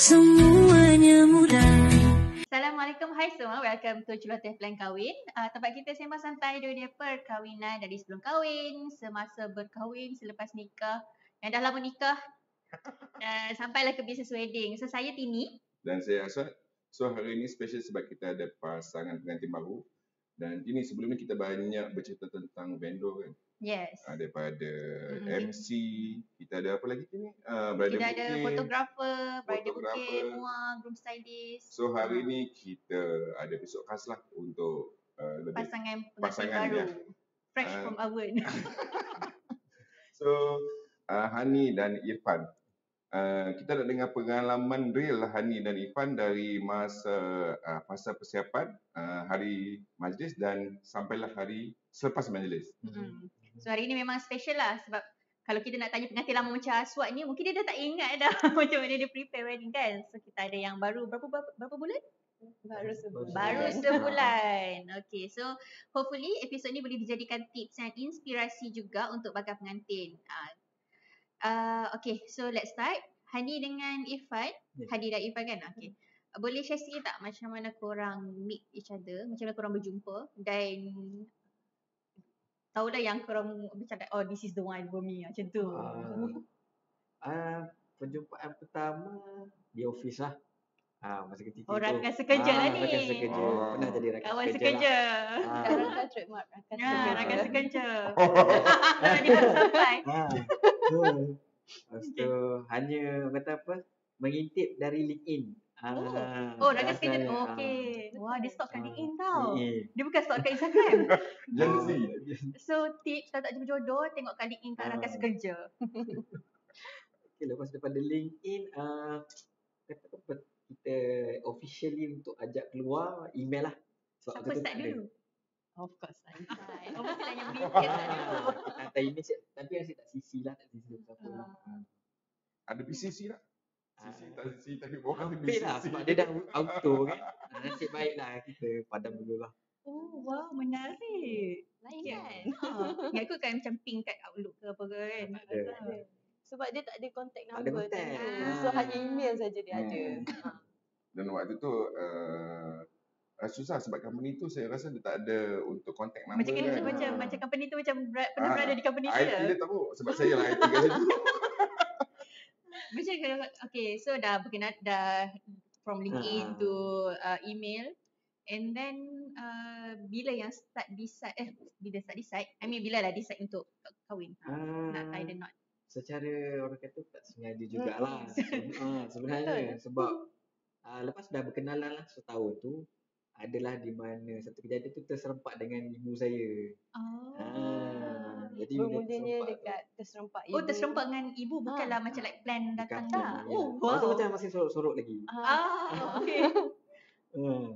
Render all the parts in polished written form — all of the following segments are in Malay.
semuanya mudah. Assalamualaikum, hai semua. Welcome to Celoteh Plan Kahwin. Tempat kita sembang santai dunia perkahwinan, dari sebelum kahwin, semasa berkahwin, selepas nikah, yang dah lama nikah, sampailah ke business wedding. So saya Tini. Dan saya Aswad. So hari ini special sebab kita ada pasangan pengantin baru. Dan ini sebelum ni kita banyak bercerita tentang vendor kan. Yes. Daripada MC, kita ada apa lagi ni? Kita ada fotografer, bridal bouquet, muar, groom stylist. So hari ni kita ada episod khas lah untuk pasangan pengantin baru. Ya. Fresh from oven. So Hani dan Irfan. Kita nak dengar pengalaman real Hani dan Irfan dari masa persiapan hari majlis dan sampailah hari selepas majlis. So hari ni memang special lah sebab kalau kita nak tanya pengantin lama macam Aswad ni, mungkin dia dah tak ingat dah macam mana dia prepare wedding kan. So kita ada yang baru berapa bulan? Baru sebulan. Okay, so hopefully episod ni boleh dijadikan tips dan inspirasi juga untuk bakal pengantin. Okay, so let's start. Hani dengan Irfan. Hadi dan Irfan kan? Okay. Boleh share sikit tak macam mana korang meet each other? Macam mana korang berjumpa? Dan tahulah yang korang bercakap, oh this is the one for me. Macam tu. Perjumpaan pertama di office lah. Masa ketika tu. Rakan sekerja lah ni. Rakan sekerja. Pernah jadi rakan kawan sekerja. Rakan trademark. Rakan sekerja. Tadi baru sampai. Lepas tu hanya kata apa, mengintip dari LinkedIn. Rakan sekerja. Okay. Wah, dia stalk kat LinkedIn tau. Dia bukan stalk kat Instagram. So tips kalau tak jumpa jodoh, tengok kat LinkedIn kat rakan sekerja. Okay, lepas daripada LinkedIn, kata apa, kita officially untuk ajak keluar, email lah. Siapa start dulu? Of course, saya. Mesti tanya berita dulu. Hantar email, tapi saya tak CC lah, tak CC siapa lah. Ada PCC tak? CC tak CC, tapi orang hampir lah sebab dia dah auto kan. Nasib baik lah kita padam dulu lah. Oh, wow, menarik. Lain kan? Ingat aku kan macam ping kat Outlook ke apa ke kan? Ada. Sebab dia tak ada contact number. Ada contact. So hanya email saja dia ada. Dan waktu tu susah sebab company tu saya rasa dia tak ada untuk contact number macam company tu macam pernah berada di company saya. IT dia tahu sebab saya lah IT kat situ. Macam okay, so dah berkenal dah from LinkedIn to email, and then bila yang start decide bila lah decide untuk kahwin, nak tie the knot. Secara orang kata tak sengaja jugalah sebenarnya sebab lepas dah berkenalan lah setahun tu, adalah di mana satu kejadian tu terserempak dengan ibu saya. Jadi bermulanya dekat terserempak ibu. Oh, terserempak dengan ibu, bukanlah macam like plan datang tak? Oh, wow. Tu macam masih sorok-sorok lagi. Okay.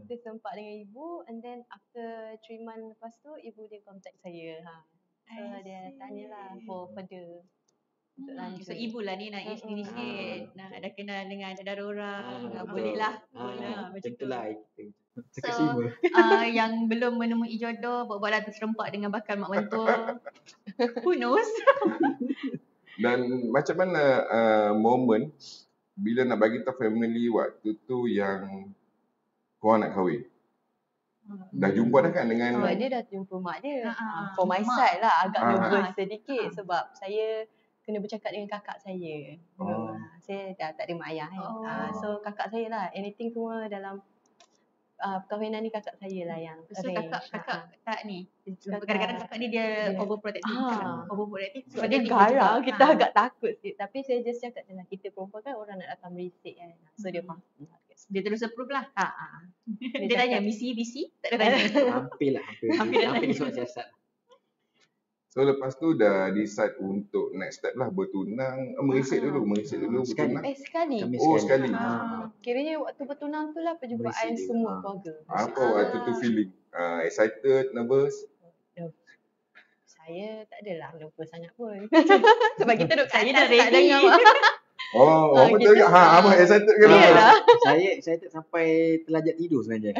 Terserempak dengan ibu, and then after 3 months lepas tu ibu dia contact saya. So dia tanyalah for further. So ibu lah ni nak initiate, dah kenal dengan saudara orang, boleh lah. Macam tu lah. So yang belum menemui jodoh, buat-buatlah terserempak dengan bakal mak mentua. Who knows? Dan macam mana moment bila nak bagi tahu family waktu tu yang korang nak kahwin? Dah jumpa dah kan dengan dia dah jumpa mak dia. For my side lah, agak nervous sedikit sebab saya kena bercakap dengan kakak saya. Saya dah tak ada mak ayah kan. So kakak saya lah, anything semua dalam perkahwinan ni kakak saya lah yang so kakak tak ni kadang-kadang kakak ni dia overprotective. Sebab dia garang, kita agak takut sikit. Tapi saya just cakap dengan kita perempuan kan, orang nak datang merisik kan. So dia faham. Dia terus approve lah. Dia tanya misi BC, tak ada tanya. Hampir surat siasat. So lepas tu dah decide untuk next step lah, bertunang, merisik dulu bertunang. Sekali. Sekali. Kiranya waktu bertunang tu lah perjumpaan semua keluarga. Apa waktu tu feeling? Excited, nervous? Saya tak adalah nervous sangat pun. Sebab kita duduk kat saya atas dah tak dengar. Betul ke? Abang excited ke? Saya excited sampai terlajak tidur sebenarnya.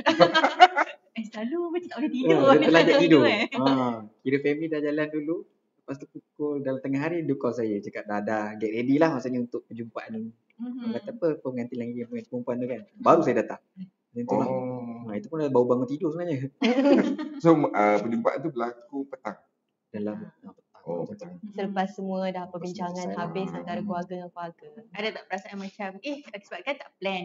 Selalu macam tak boleh tidur. Dia terlajak tidur. Kira family dah jalan dulu. Lepas tu pukul dalam tengah hari dia call saya cakap dah get ready lah maksudnya untuk perjumpaan ni. Orang kata apa pengantin lagi pengantin perempuan tu kan. Baru saya datang. Macam tu lah. Oh. Itu pun dah baru bangun tidur sebenarnya. So perjumpaan tu berlaku petang. Dalam petang. Oh, macam tu. petang. Selepas semua dah perbincangan selesai. habis antara keluarga dengan keluarga. Ada tak perasaan macam sebab kan tak plan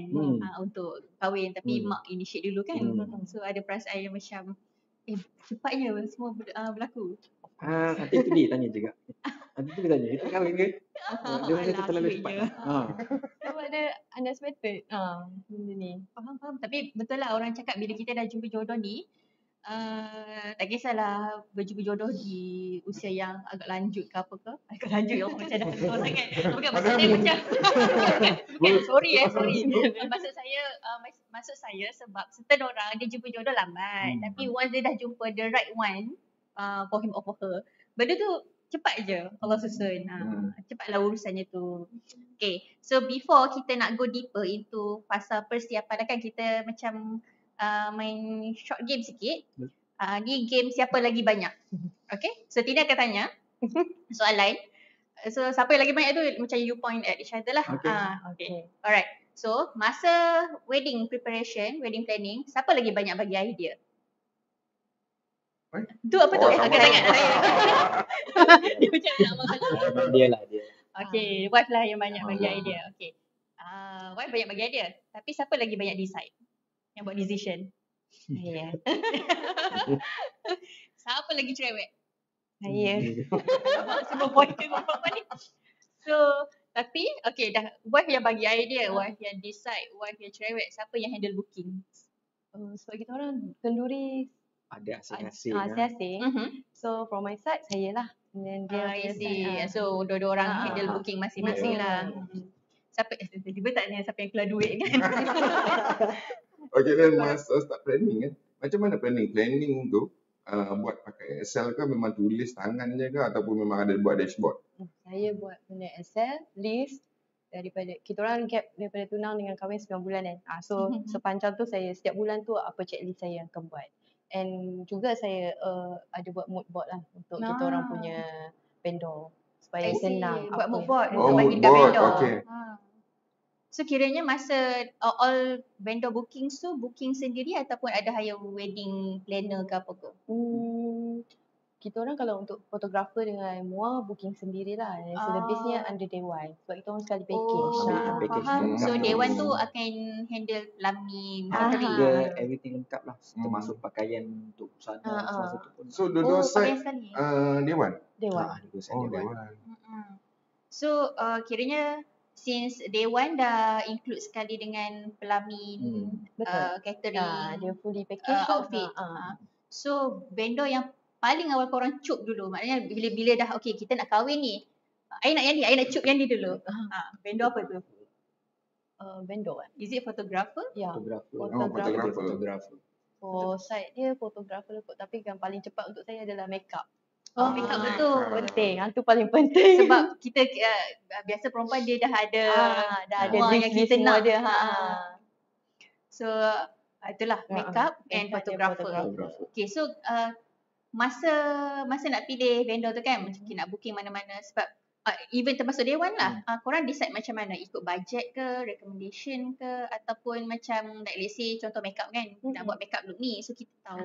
untuk kahwin tapi Hmm. mak initiate dulu kan. So ada perasaan yang macam cepatnya semua berlaku. Nanti tu dia tanya juga. Nanti tu dia tanya, kita kahwin ke? Dia rasa tu terlalu cepat. Sebab ada unexpected benda ni. Faham. Tapi betul lah orang cakap bila kita dah jumpa jodoh ni, tak kisahlah berjumpa jodoh di usia yang agak lanjut ke apa ke. Agak lanjut yang macam dah tua sangat. Bukan maksudnya macam bukan, sorry. Maksud saya sebab certain orang dia jumpa jodoh lambat. Tapi once dia dah jumpa the right one for him or for her, benda tu cepat je Allah susun. Cepatlah urusannya tu. Okay, so before kita nak go deeper into pasal persiapan kan kita macam main short game sikit. Ni game siapa lagi banyak. Okay, so Tina akan tanya soalan. So siapa yang lagi banyak tu macam you point at each other lah. Okay. Alright. So masa wedding preparation, wedding planning, siapa lagi banyak bagi idea? Tu apa tu? Angkat tangan saya. Dia macam nak makan. Dia lah dia. Okay, wife lah yang banyak bagi idea. Okay. Wife banyak bagi idea. Tapi siapa lagi banyak decide? Yang buat decision? Saya. Siapa lagi cerewet? Saya. Semua pointer perempuan ni. So, tapi okay dah wife yang bagi idea, wife yang decide, wife yang cerewet, siapa yang handle booking? Sebab kita orang kenduri Ada asing-asing. asing-asing. So from my side saya lah. And then dia Easy. So dua-dua orang handle booking masing-masing lah. Siapa tiba-tiba tak tanya siapa yang keluar duit kan. Okay, dan masa start planning kan, macam mana planning tu buat pakai Excel ke memang tulis tangan je ke ataupun memang ada buat dashboard? Saya buat benda Excel, list daripada kita orang gap daripada tunang dengan kahwin 9 bulan kan. So sepanjang tu saya setiap bulan tu apa checklist saya akan buat. And juga saya ada buat mood board lah untuk kita orang punya vendor supaya senang. Buat mood board Oh, untuk bagi mood dekat board, vendor. okay. So kiranya masa all vendor booking tu booking sendiri ataupun ada hire wedding planner ke apa ke? Kita orang kalau untuk fotografer dengan mua booking sendirilah. Selebihnya under day one. Sebab kita orang sekali package. package Faham. lengkap So tu. day one tu akan handle lamin, Dia everything lengkap lah. Termasuk pakaian untuk busana semasa tu pun. So dua-dua side sekali. Dewan? Day one. Dewan. So kiranya since day one dah include sekali dengan pelamin, catering, Dia fully package outfit. So vendor yang paling awal korang cup dulu, maknanya bila dah okay kita nak kahwin ni, I nak yang ni, I nak cup yang ni dulu. Vendor apa tu? Vendor kan? Is it photographer? Ya. Fotografer. For side dia photographer kot, tapi yang paling cepat untuk saya adalah makeup. Makeup betul. Penting. Itu paling penting. Sebab kita biasa perempuan dia dah ada semua yang kita nak. Dia. So itulah makeup and photographer. Okay, so masa nak pilih vendor tu kan, macam nak booking mana-mana sebab even termasuk dewan lah, korang decide macam mana, ikut budget ke, recommendation ke, ataupun macam like let's say contoh makeup kan, nak buat makeup look ni, so kita tahu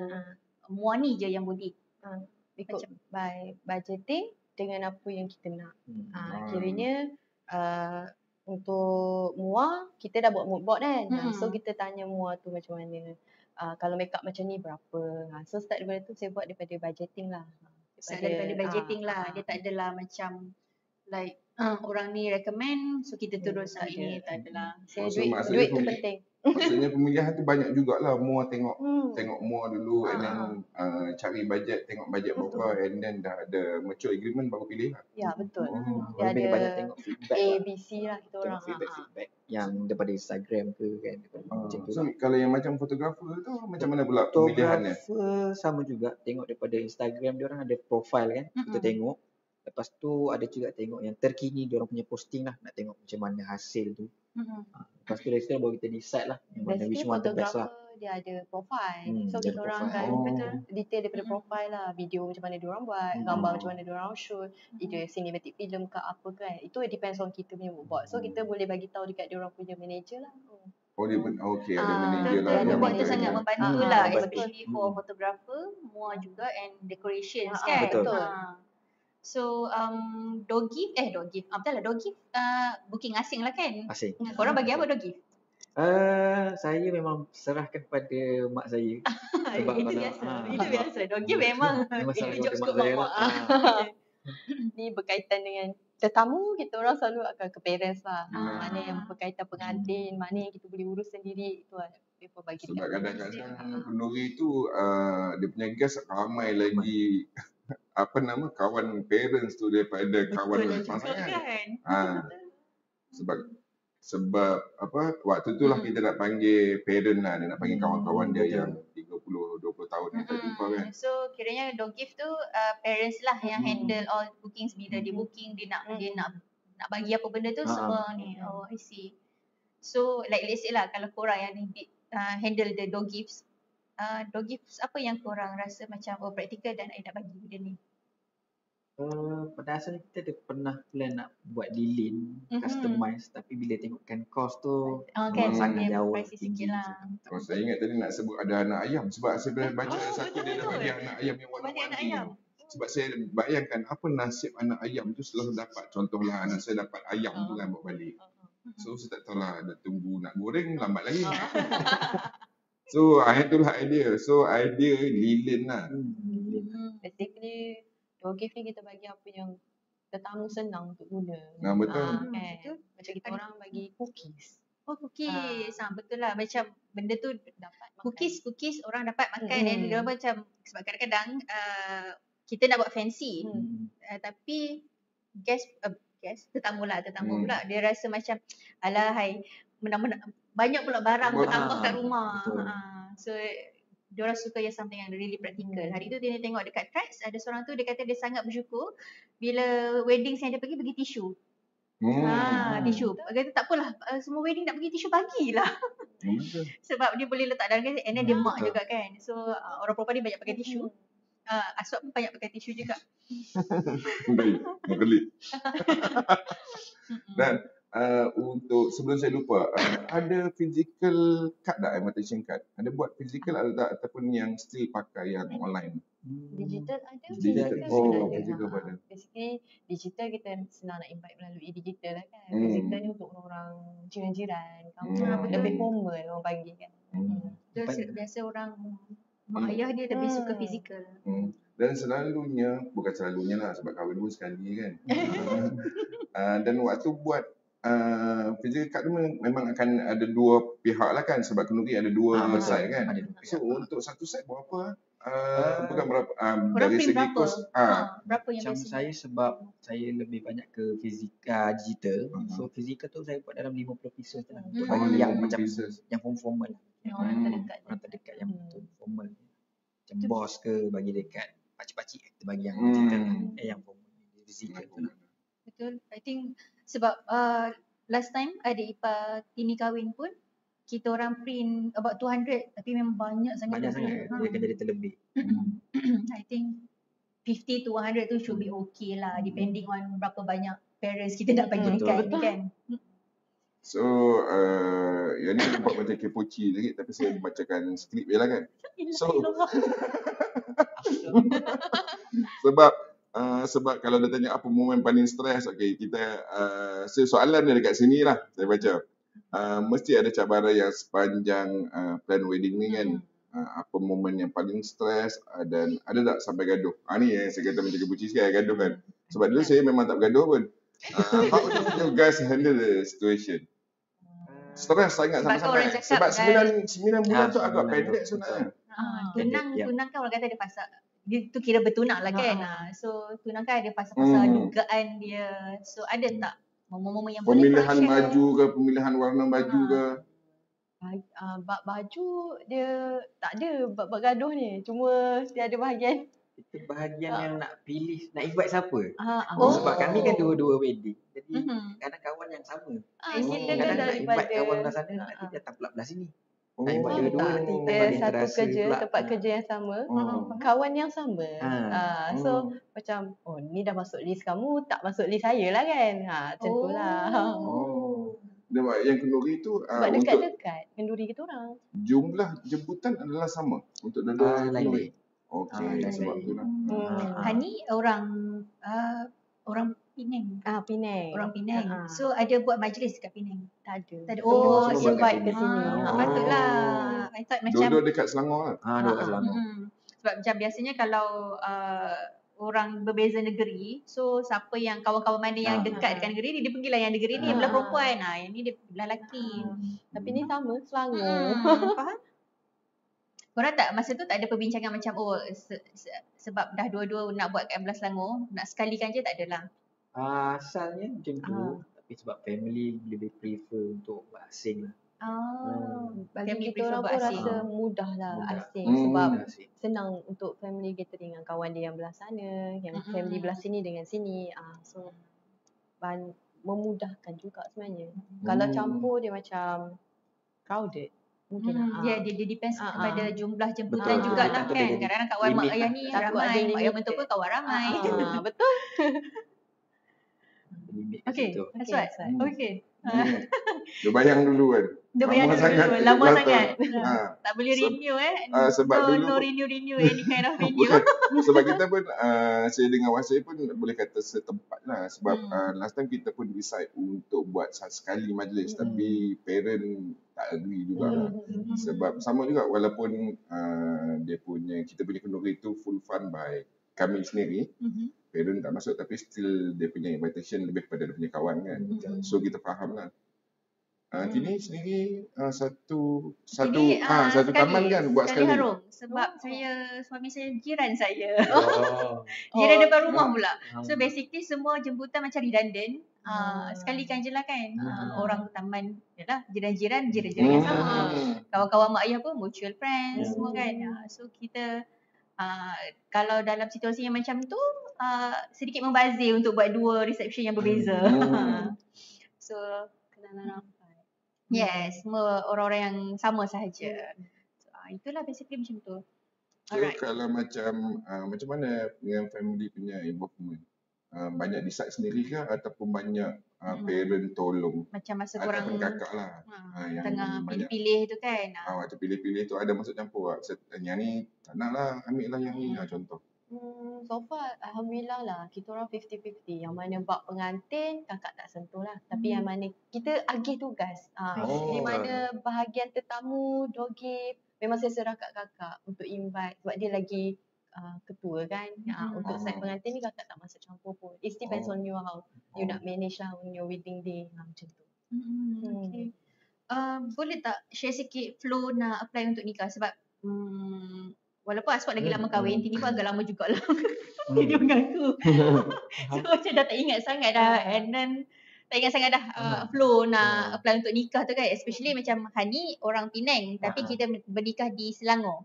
mua ni je yang boleh. Ikut by budgeting dengan apa yang kita nak. Kiranya untuk mua kita dah buat mood board kan. So kita tanya mua tu macam mana. Kalau makeup macam ni berapa. So start daripada tu saya buat daripada budgeting lah. Daripada budgeting lah. Dia tak adalah macam like orang ni recommend so kita terus ini tak adalah. Saya duit tu penting. Maksudnya pemilihan tu banyak jugalah. Mua tengok mua dulu and then cari budget, tengok budget berapa and then dah ada mature agreement baru pilih lah. Ya betul. Dia ada banyak tengok feedback A, B, C lah kita orang. Feedback yang daripada Instagram ke kan. Macam tu. So kalau yang macam fotografer tu macam mana pula pemilihannya? Fotografer sama juga, tengok daripada Instagram dia orang ada profile kan. Kita tengok. Lepas tu ada juga tengok yang terkini dia orang punya posting lah, nak tengok macam mana hasil tu. Lepas tu dari situ baru kita decide lah yang mana which one the best lah. dia ada profile. So dia kita ada orang profile. akan Betul. detail daripada profile lah. Video macam mana dia orang buat, gambar macam mana dia orang shoot, either cinematic film ke apa kan. Itu depends on kita punya moodboard. So kita boleh bagi tahu dekat dia orang punya manager lah. Oh dia pun okey ada Betul, manager lah betul. yang Moodboard tu guide sangat dia. membantu Ah, lah, membantu. especially for photographer, mua juga and decorations Ah, kan. betul. So door gift, betul lah door gift booking asing lah kan. Asing. Korang bagi apa door gift? Saya memang serahkan pada mak saya. Sebab Itu kalau- biasa. ah, Itu biasa. Door gift memang Memang itu serahkan job pada mak scope saya mak. lah. Ni berkaitan dengan tetamu, kita orang selalu akan ke parents lah. Ah. Mana yang berkaitan pengantin, mana yang kita boleh urus sendiri, itu lah mereka bagi Sebab dekat kadang-kadang kenduri tu dia punya guest ramai lagi kawan parents tu daripada kawan pasangan. Kan? Sebab waktu tu lah kita nak panggil parent lah, dia nak panggil kawan-kawan dia yang 30-20 tahun yang tak jumpa kan. So kiranya door gift tu parents lah yang handle all bookings. Bila dia booking, dia nak bagi apa benda tu semua ni. Oh, I see. So like let's say lah, kalau korang yang handle the door gifts apa yang korang rasa macam practical dan nak bagi benda ni? Pada asalnya kita ada pernah plan nak buat lilin, customize, tapi bila tengokkan cost tu Kan, sangat jauh pricey sikit lah. Oh, saya ingat tadi nak sebut ada anak ayam sebab saya pernah baca satu dia nak bagi anak ayam yang Bagi anak warna-warni. ayam. Sebab saya bayangkan apa nasib anak ayam tu setelah dapat, contohlah anak saya dapat ayam tu kan bawa balik. So saya tak tahu lah, dah tunggu nak goreng lambat lagi. So itulah idea. So idea lilin lah. Basically, door gift ni kita bagi apa yang tetamu senang untuk guna. Nah, betul. Kan? Macam kita orang bagi cookies. Oh, cookies. Betul lah. Macam benda tu Dapat makan. cookies orang dapat makan dan dia macam sebab kadang-kadang kita nak buat fancy tapi guest tetamu pula dia rasa macam alahai banyak pula barang bertambah kat rumah. So diorang suka yang something yang really practical. Hari tu dia tengok dekat Tracks, ada seorang tu dia kata dia sangat bersyukur bila wedding yang dia pergi tisu. Tisu. Dia kata tak apalah, semua wedding nak pergi tisu bagilah. Sebab dia boleh letak dalam kan, and then dia mak juga kan. So orang perempuan ni banyak pakai tisu. Aswad pun banyak pakai tisu juga. Baik, berkelit. Dan untuk sebelum saya lupa, ada physical card tak, invitation card? Ada buat physical atau tak, ataupun yang still pakai yang online? Digital ada. Digital. physical Physical pun ada. Basically digital kita senang nak invite melalui digital lah kan. Physical ni untuk orang jiran-jiran, kawan. Lebih formal orang panggil kan. Biasa orang mak ayah dia lebih suka fizikal. Dan bukan selalunya lah sebab kahwin pun sekali kan. Dan waktu buat physical card tu memang akan ada dua pihak lah kan, sebab kenduri ada dua side kan. So untuk satu side berapa? Bukan berapa dari segi kos. Berapa yang Macam biasa? saya sebab saya lebih banyak ke digital. So physical tu saya buat dalam 50 pieces lah. Untuk bagi yang macam yang formal. Orang Orang terdekat yang betul formal. Macam bos ke bagi dekat pakcik-pakcik, kita bagi yang digital yang formal. Digital tu lah. Betul. I think sebab last time adik ipar Tini kahwin pun kita orang print about 200 tapi memang banyak sangat. Banyak sangat. Dia akan jadi terlebih. I think 50 to 100 tu should be okay lah depending on berapa banyak parents kita nak bagi dekat ni kan. So yang ni nampak macam kepoci sikit, tapi saya bacakan skrip je lah kan. So sebab kalau dia tanya apa momen paling stres, okay, kita soalan dia dekat sini lah saya baca. Mesti ada cabaran yang sepanjang plan wedding ni kan. Apa momen yang paling stres dan ada tak sampai gaduh? Ni yang saya kata macam kepoci sikit gaduh kan. Sebab dulu saya memang tak bergaduh pun. How do you guys handle the situation? Stres sangat sama-sama. Sebab 9 bulan tu agak pendek sebenarnya. Tunang kan orang kata dia pasal dia tu kira bertunang lah kan. So tunang kan ada pasal-pasal dugaan dia. So ada tak momen-momen yang boleh pemilihan baju ke, pemilihan warna baju ke? Baju dia tak ada bab gaduh ni. Cuma dia ada bahagian. Itu bahagian yang nak pilih, nak invite siapa. Sebab kami kan dua-dua wedding. Jadi kadang kawan yang sama. Kita Kadang nak invite daripada kawan belah sana, nanti datang pula belah sini. Saya buat Oh. dua-dua tak, ni kita paling satu terasa kerja, pula. tempat kerja yang sama, kawan yang sama. So macam, oh ni dah masuk list kamu, tak masuk list saya lah kan. Macam tu lah. Oh. Dan yang kenduri tu Sebab untuk dekat-dekat kenduri kita orang. jumlah jemputan adalah sama untuk dua-dua kenduri. Lain-lain. Okey, sebab tu lah. Hani orang Penang. Penang. Orang Penang. So ada buat majlis kat Penang. Tak ada. Tak ada. Oh, Semua semua invite kat ke sini. Patutlah. I thought macam Dua-dua dekat Selangor lah. Dua kat Selangor. Sebab macam biasanya kalau orang berbeza negeri, so siapa yang kawan-kawan mana yang dekat dengan negeri ni, dia pergilah yang negeri ni, belah perempuan. Yang ni dia belah lelaki. Tapi ni sama, Selangor. Faham? Korang tak, masa tu tak ada perbincangan macam sebab dah dua-dua nak buat kat belah Selangor, nak sekalikan je, tak adalah. Asalnya macam tu, tapi sebab family lebih prefer untuk buat asing lah. Bagi kita orang pun rasa mudah lah asing. Sebab senang untuk family gathering dengan kawan dia yang belah sana, yang family belah sini dengan sini. So memudahkan juga sebenarnya. Kalau campur dia macam crowded. Mungkin dia depends kepada jumlah jemputan Betul, jugalah betul. kan. Kadang-kadang kawan mak ayah ni ramai, mak ayah mentua pun kawan ramai. Betul. Limit kat Okay, situ. Aswad. Okay. Dia bayang dulu kan. Dia bayang dulu, lama sangat. Tak boleh renew sebab no renew any kind of renew. Sebab kita pun saya dengan wife saya pun boleh kata setempat lah. Sebab last time kita pun decide untuk buat sekali majlis, tapi parent tak agree juga lah. Sebab sama juga walaupun kita punya kenduri tu full fund by kami sendiri, parent tak masuk, tapi still dia punya invitation lebih pada dia punya kawan kan. So kita faham lah. Kini sendiri satu taman kan buat sekali. Harum sebab suami saya jiran saya. Jiran depan rumah pula. So basically semua jemputan macam redundant. Sekalikan je lah kan. Orang taman yalah jiran-jiran yang sama. Kawan-kawan mak ayah pun mutual friends semua kan. So kita kalau dalam situasi yang macam tu sedikit membazir untuk buat dua reception yang berbeza. So kenalan ramai. Yes, semua orang-orang yang sama sahaja. So, itulah basically macam tu. So kalau macam mana dengan family punya involvement? Banyak decide sendiri ke ataupun banyak parent tolong? Macam masa korang ataupun kakak lah. Yang tengah banyak pilih-pilih tu kan. Waktu pilih-pilih tu ada masuk campur tak? Yang ni tak nak lah, ambil lah yang ni contoh. So far Alhamdulillah lah, kita orang 50-50. Yang mana bab pengantin kakak tak sentuh lah. Tapi yang mana kita agih tugas. Di mana bahagian tetamu, door gift, memang saya serahkan kakak untuk invite. Sebab dia lagi ketua kan. Untuk side pengantin ni kakak tak masuk campur pun. It depends on you how you nak manage lah on your wedding day. Macam tu. Okay. Boleh tak share sikit flow nak apply untuk nikah? Sebab walaupun Aswad lagi lama kahwin, Tini pun agak lama jugalah. Dia mengaku. So macam dah tak ingat sangat dah. And then tak ingat sangat dah flow nak apply untuk nikah tu kan. Especially macam Hani orang Penang, tapi kita bernikah di Selangor.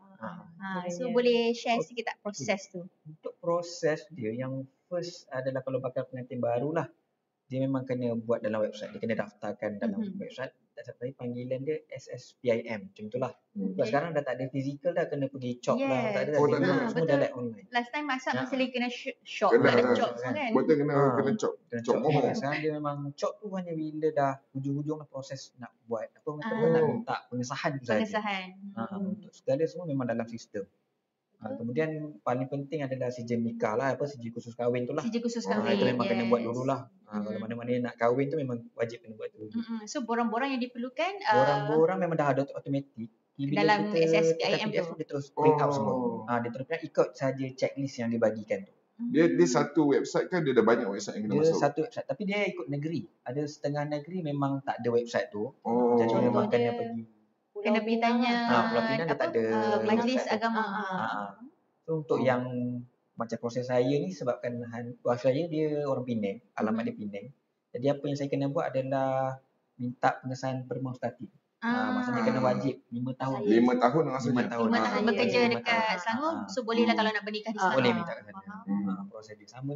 So boleh share sikit tak proses tu? Untuk proses dia yang first adalah kalau bakal pengantin baru lah, dia memang kena buat dalam website. Dia kena daftarkan dalam website. Tapi panggilan dia SSPIM. Macam itulah. Sebab sekarang dah tak ada fizikal dah. Kena pergi cop lah. Tak ada dah. Semua dah like online. Last time Aswad masih lagi kena shop. Kena ada cop semua kan. Betul kena cop. Cop mohon. Sekarang dia memang cop tu hanya bila dah hujung-hujung proses nak buat. Nak minta pengesahan tu saja. Untuk segala semua memang dalam sistem. Kemudian paling penting adalah sijil nikah lah, sijil khusus kahwin tu lah. Sijil khusus kahwin. Itu memang kena buat dululah. Kalau mana-mana nak kahwin tu memang wajib kena buat dulu. So borang-borang yang diperlukan borang-borang memang dah ada automatik. Dalam SSPIM tu dia terus print out semua. Dia terus ikut saja checklist yang dia bagikan tu. Dia satu website kan, dia ada banyak website yang kena masuk? Dia satu website, tapi dia ikut negeri. Ada setengah negeri memang tak ada website tu. Jadi memang kena pergi. Kena pergi tanya Pulau Pinang dia tak ada majlis agama. So untuk yang macam proses saya ni, sebabkan wife saya dia orang Penang, alamat dia Penang. Jadi apa yang saya kena buat adalah minta pengesahan perma ustati. Maksudnya kena wajib 5 tahun. 5 tahun maksudnya. 5 tahun. 5 tahun bekerja dekat Selangor. So bolehlah kalau nak bernikah di Selangor. Boleh minta kat sana. Proses dia sama.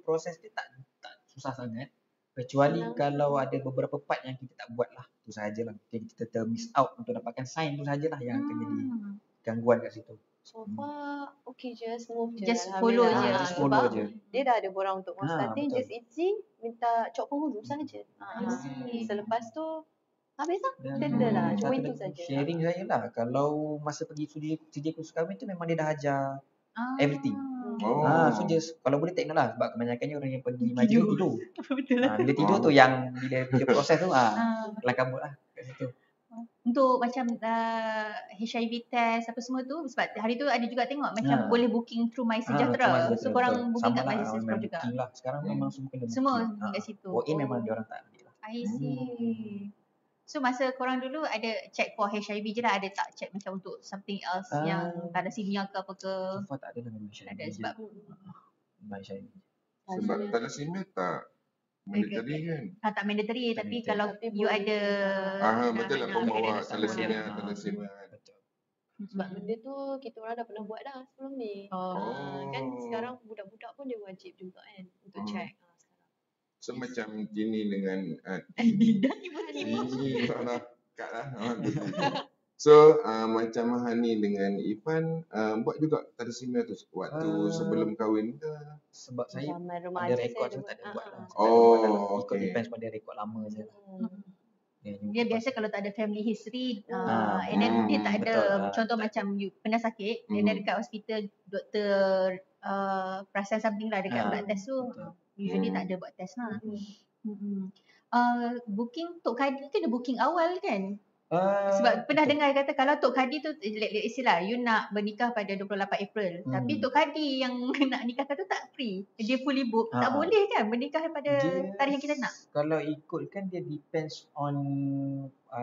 Proses dia tak susah sangat. Kecuali kalau ada beberapa part yang kita tak buat lah. tu sajalah. Kita miss out untuk dapatkan sign tu sajalah yang akan jadi gangguan kat situ. So far okay je, smooth je. Just follow je. Alhamdulillah. Just follow Sebab je. dia dah ada borang untuk mau starting, betul. just easy, minta cok penghulu saja. Selepas tu habis lah. Settle lah. Cuma satu itu lagi, saja. sharing saya lah. Kalau masa pergi kerja kursus kahwin tu memang dia dah ajar everything. So just kalau boleh tengok lah, sebab kebanyakannya orang yang pergi majlis tidur. Betul lah. Bila tidur tu yang bila dia proses tu kelam kabut lah kat situ. Untuk macam HIV test apa semua tu, sebab hari tu ada juga tengok macam boleh booking through My Sejahtera. So korang booking kat My Sejahtera juga. Booking lah. Sekarang memang semua kena booking. Semua booking kat situ. Walk-in memang diorang tak ambil lah. I see. So masa korang dulu ada check for HIV je lah, ada tak check macam untuk something else yang thalassemia ke apa ke? So far tak ada lah memang Ada sebab Sebab thalassemia tak mandatory kan. tak mandatory, tapi kalau Tapi you boleh. ada Betul lah pun bawa thalassemia. Betul. Sebab benda tu kita orang dah pernah buat dah sebelum ni. Kan sekarang budak-budak pun dia wajib juga kan untuk check. So macam Tini dengan tiba-tiba. Kak lah. So macam Hani dengan Ifan buat juga thalassemia tu waktu sebelum kahwin ke? Sebab saya Zaman ada remaja rekod saya tu tak ada buat lah. Ikut Okay. depends pada rekod lama je lah. Dia biasa kalau tak ada family history and then dia tak ada betul. contoh macam you pernah sakit and then dekat hospital doktor perasan something lah dekat blood test tu usually tak ada buat test lah. Booking Tok Kadi kena booking awal kan? Sebab pernah dengar kata kalau Tok Kadi tu let's say lah you nak bernikah pada 28 April tapi Tok Kadi yang nak nikahkan tu tak free, dia fully book, tak boleh kan bernikah pada tarikh yang kita nak. Kalau ikut kan dia depends on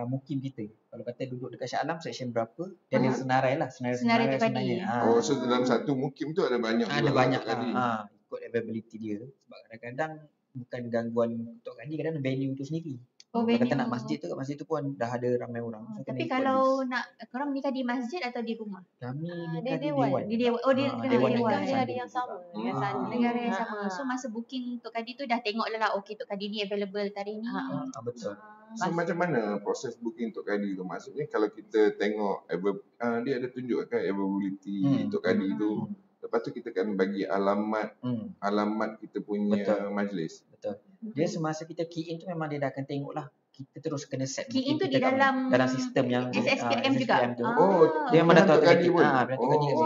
mukim kita. Kalau kata duduk dekat Shah Alam section berapa dan dia senarai lah Senarai Tok Kadi. sebenarnya. So dalam satu mukim tu ada banyak Ada juga banyak Tok Kadi. lah. Ikut availability dia. Sebab kadang-kadang bukan gangguan Tok Kadi, kadang venue tu sendiri. Kalau kata nak masjid tu, kat masjid tu pun dah ada ramai orang. So Tapi kalau nak korang menikah di masjid atau di rumah? kami dia nikah di dewan. dewan. Di dewan. Oh dia dewan dewan. Nikah di hari yang sama dengan Sandi. Negara yang sama. So masa booking Tok Kadi tu dah tengok lah okay Tok Kadi ni available tarikh ni. Betul. So macam mana proses booking Tok Kadi tu? Maksudnya kalau kita tengok dia ada tunjuk kan availability Tok Kadi tu. Lepas tu kita kan bagi alamat kita punya majlis. Betul. Dia semasa kita key in tu memang dia dah akan tengok lah. Kita terus kena set Key in tu booking di kita kat dalam sistem yang SSPM juga? SSPM tu. dia Dia memang dah tahu Tok Kadi pun. Tok Kadi kat situ.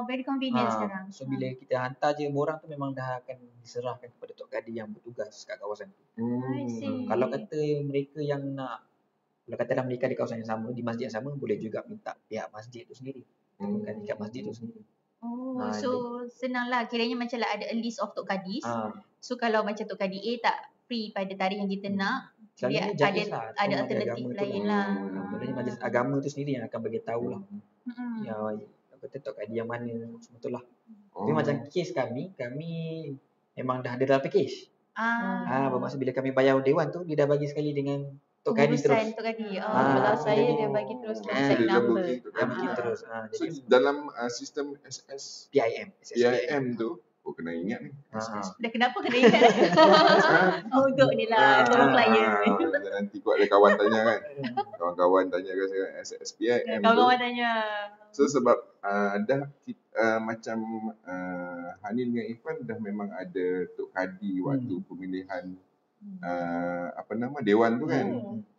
Very convenient sekarang. So bila kita hantar je borang tu memang dah akan diserahkan kepada Tok Kadi yang bertugas kat kawasan tu. I see. Kalau kata mereka yang nak, kalau kata dah menikah di kawasan yang sama, di masjid yang sama, boleh juga minta pihak masjid tu sendiri. Bukan kat masjid tu sendiri. So senang lah, kiranya macam lah ada a list of Tok Kadis. So kalau macam Tok Kadi A tak free pada tarikh yang kita nak, dia ada alternatif lain lah. Sebenarnya majlis agama tu sendiri yang akan bagi tahu lah. Ya, kata Tok Kadi yang mana, semua tu lah. Tapi macam kes kami memang dah ada dalam package. Bermaksud bila kami bayar dewan tu, dia dah bagi sekali dengan Tok Kadi terus. Tok Kadi. Kalau saya dia bagi terus contact number. Bagi terus. So dalam sistem PIM tu, kena ingat ni. Dah kenapa kena ingat? Untuk ni lah, untuk klien. Nanti kot ada kawan tanya kan. Kawan-kawan tanya kan SSPIM tu. Kawan-kawan tanya. So sebab dah macam Hani dengan Ifan dah memang ada Tok Kadi waktu pemilihan dewan tu kan.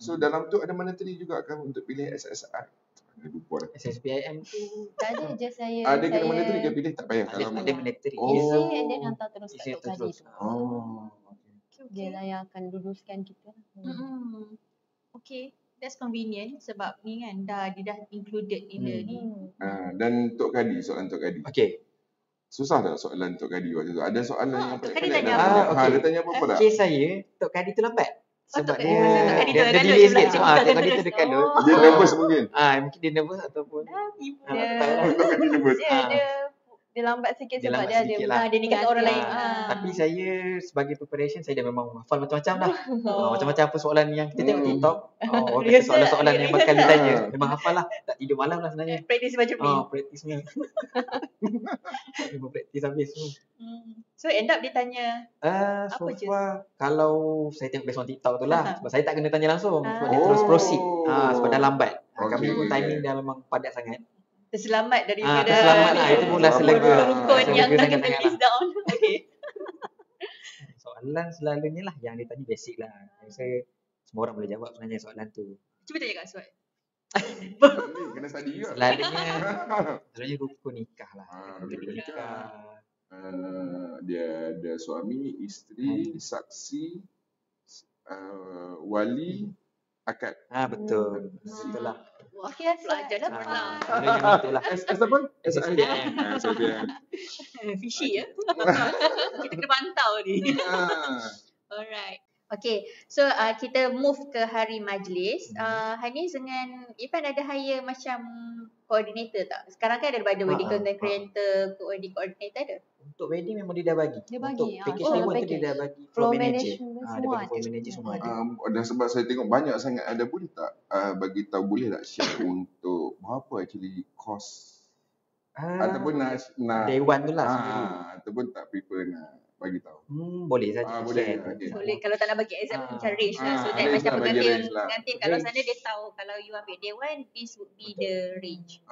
So dalam tu ada mandatory juga kan untuk pilih SSI. Lupa dah. SSPIM tu tak ada je saya. Ada kena mandatory ke pilih tak payah kalau ada mandatory. Isi and then hantar terus kat Tok Kadi tu. Dia lah yang akan luluskan kita. Okay, that's convenient sebab ni kan dia dah included in the ni. Dan Tok Kadi, soalan Tok Kadi. Okay. Susah tak soalan Tok Kadi waktu tu? Ada soalan yang Tok Kadi pelik-pelik tanya dah. apa? Dia tanya apa-apa tak? Kes saya, Tok Kadi tu lambat. Sebab Tok dia Kadi tu dia kan delay dia sikit. belakang. Tok Kadi tu dekat lu. Dia nervous mungkin. Mungkin dia nervous ataupun Dia Tok Kadi nervous. Dia dia lambat sikit Dia sebab lambat dia ada sedikit lah. Dia nikah kat orang lain. Tapi saya sebagai preparation saya dah memang hafal macam-macam dah. Oh. Macam-macam apa soalan yang kita tengok TikTok. Orang kata Rehearsal soalan-soalan lah, yang bakal rehearsal. ditanya. Memang hafal lah. Tak tidur malam lah sebenarnya. Practice macam ni. Practice ni. Memang practice habis semua. So end up dia tanya So Apa je? far kalau saya tengok based on TikTok tu lah. Sebab saya tak kena tanya langsung. Sebab dia Ah. terus proceed. Oh. Sebab dah lambat. Okay, Kami pun okay. timing dah memang padat sangat. terselamat daripada Terselamat lah. Itu pun dah selega. rukun yang Selega kita sangat-sangat list down. Okay. Soalan selalunya lah yang dia tanya basic lah. Saya semua orang boleh jawab sebenarnya soalan tu. Cuba tanya Kak Suat. Kena study juga. Selalunya rukun nikah lah. Rukun nikah. Dia ada suami, isteri, saksi, wali, akad. Betul. Betul lah. Wah, Okay, pelajar dah pernah. Selalunya betul lah. S apa? SPM. SPM. Fishy ya. Kita kena pantau ni. Alright. Okay, so kita move ke hari majlis. Hanis dengan Irfan ada hire macam coordinator tak? Sekarang kan ada wedding content creator, wedding coordinator ada? Untuk wedding memang dia dah bagi. Dia bagi, Untuk package secara dewan tu package. dia dah bagi Floor floor manager. management Dia semua bagi floor ada. manager semua ada. Dan sebab saya tengok banyak sangat ada, boleh tak bagi tahu, boleh tak share untuk berapa actually cost ataupun nak dewan tu lah sendiri. ataupun tak prefer nak bagi tahu. Boleh saja. Boleh. share. Okay. Boleh, kalau tak nak bagi exact macam range lah. So that range macam lah, bagi pengantin, range lah. pengantin kalau Range. sana dia tahu kalau you ambil day one, this would be the range.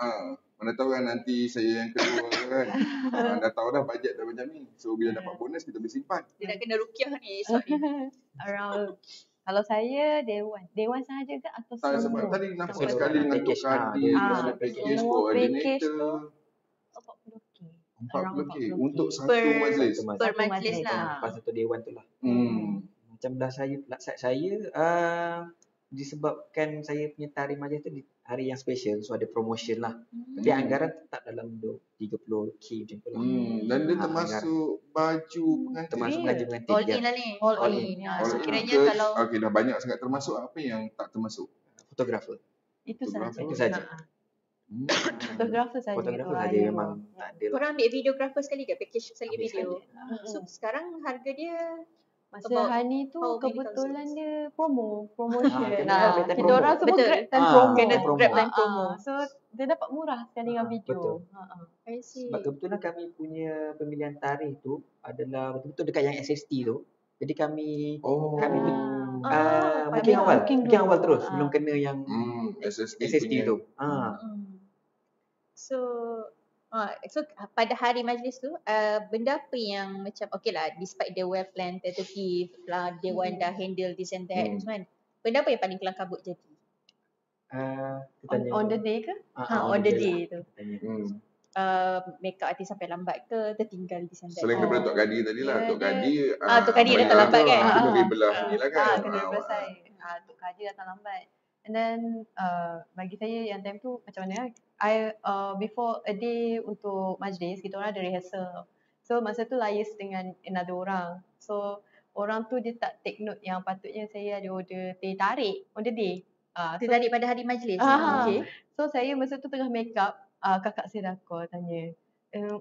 Mana tahu kan nanti saya yang kedua kan. Dah tahu dah bajet dah macam ni. So bila dapat bonus kita boleh simpan. Dia nak kena rukiah ni esok ni. Around kalau saya Dewan sahaja ke atau Tak, semua? sebab tadi nampak Semua sekali dengan package. Tok Kadir, Dia ada ada package semua package coordinator. tu 40k. 40k 40K. untuk satu Per- majlis. Per Satu majlis majlis lah. Lepas satu dewan tu lah. Macam dah saya disebabkan saya punya tarikh majlis tu di hari yang special, so ada promotion lah. Tapi anggaran tetap dalam 30k macam tu lah. Dan dia termasuk baju pengantin. Termasuk baju pengantin. All ya. in lah ni. All in. in. So All in kiranya ke- kalau Okey, dah banyak sangat termasuk. Apa yang tak termasuk? Fotografer. Itu saja. Itu saja. Fotografer saja. Fotografer itu saja hanya memang tak ada lah. korang ambil videographer sekali ke? Package sekali Ambil video. sekali. So sekarang harga dia Masa About Hani tu how many kebetulan thousands? dia promotion. kena Nah, ambil time kita promo. orang semua Betul. grab time Ah, promo. kena promo. grab time promo. So dia dapat murah sekali dengan video. betul. I see. Sebab kebetulan kami punya pemilihan tarikh tu adalah betul-betul dekat yang SST tu. Jadi kami Kami booking awal. booking Booking dulu. awal terus Ah. sebelum kena yang SST punya. tu. So pada hari majlis tu benda apa yang macam okay lah, despite the well planned tentative lah, Dewan dah handle this and that semua kan, benda apa yang paling kelang kabut jadi? Kita tanya On the day ke? On the day tu Tanya. makeup artist sampai lambat ke, tertinggal this and that? Selain daripada Tok Kadir tadi lah. Dia- Tok Kadir. Tok Kadir datang lambat kan? Kena belah ni lah kan. Kena selesai. Tok Kadir datang lambat. And then bagi saya yang time tu macam mana? Before a day untuk majlis, kita orang ada rehearsal. So masa tu liaise dengan another orang. So orang tu dia tak take note yang patutnya saya ada order teh tarik on the day. Dia tarik pada hari majlis. Okay. So saya masa tu tengah make up, kakak saya dah call tanya,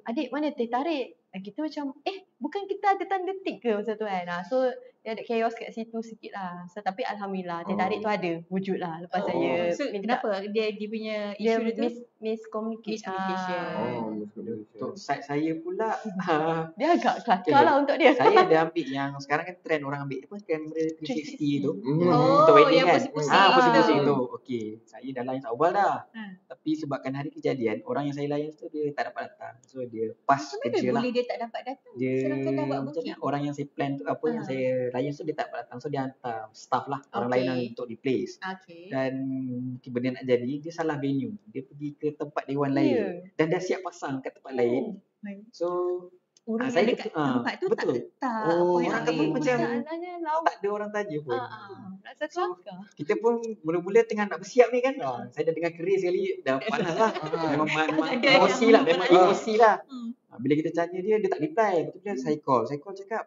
adik mana teh tarik? Kita macam, bukan kita ada tanda tik ke masa tu kan? So dia ada chaos kat situ sikit lah. So, tapi Alhamdulillah teh tarik tu ada, wujud lah lepas saya So minta. kenapa dia punya Dia isu dia tu? miscommunication. Miscommunication. Untuk side saya pula Dia agak kelakar lah untuk dia. saya ada ambil yang sekarang kan trend orang ambil apa kamera 360 tu. Oh, Untuk wedding yang kan. pusing-pusing Pusing-pusing tu. tu. Okey, saya dah layan awal dah. Tapi sebabkan hari kejadian, orang yang saya layan tu dia tak dapat datang. So dia pas Kenapa kerja lah. boleh dia tak dapat datang? Dia Sedangkan dah buat macam booking. ni, orang yang saya plan tu apa yang saya layan tu dia tak dapat datang. So dia hantar staff lah, orang Okay. lain untuk replace. Okay. Dan benda nak jadi, dia salah venue. Dia pergi ke tempat dewan lain. Dan dah siap pasang kat tempat lain. So Orang saya yang dekat betul- tempat tu betul. tak letak Oh, apa yang orang tu pun lain. macam Masalahnya lawa. tak ada orang tanya pun. Rasa kelakar. Kita pun mula-mula tengah nak bersiap ni kan. Saya dah dengar keris sekali, dah panas lah. Memang Ada emosi yang lah, memang emosi lah. Bila kita tanya dia tak reply. Lepas tu dia saya call cakap,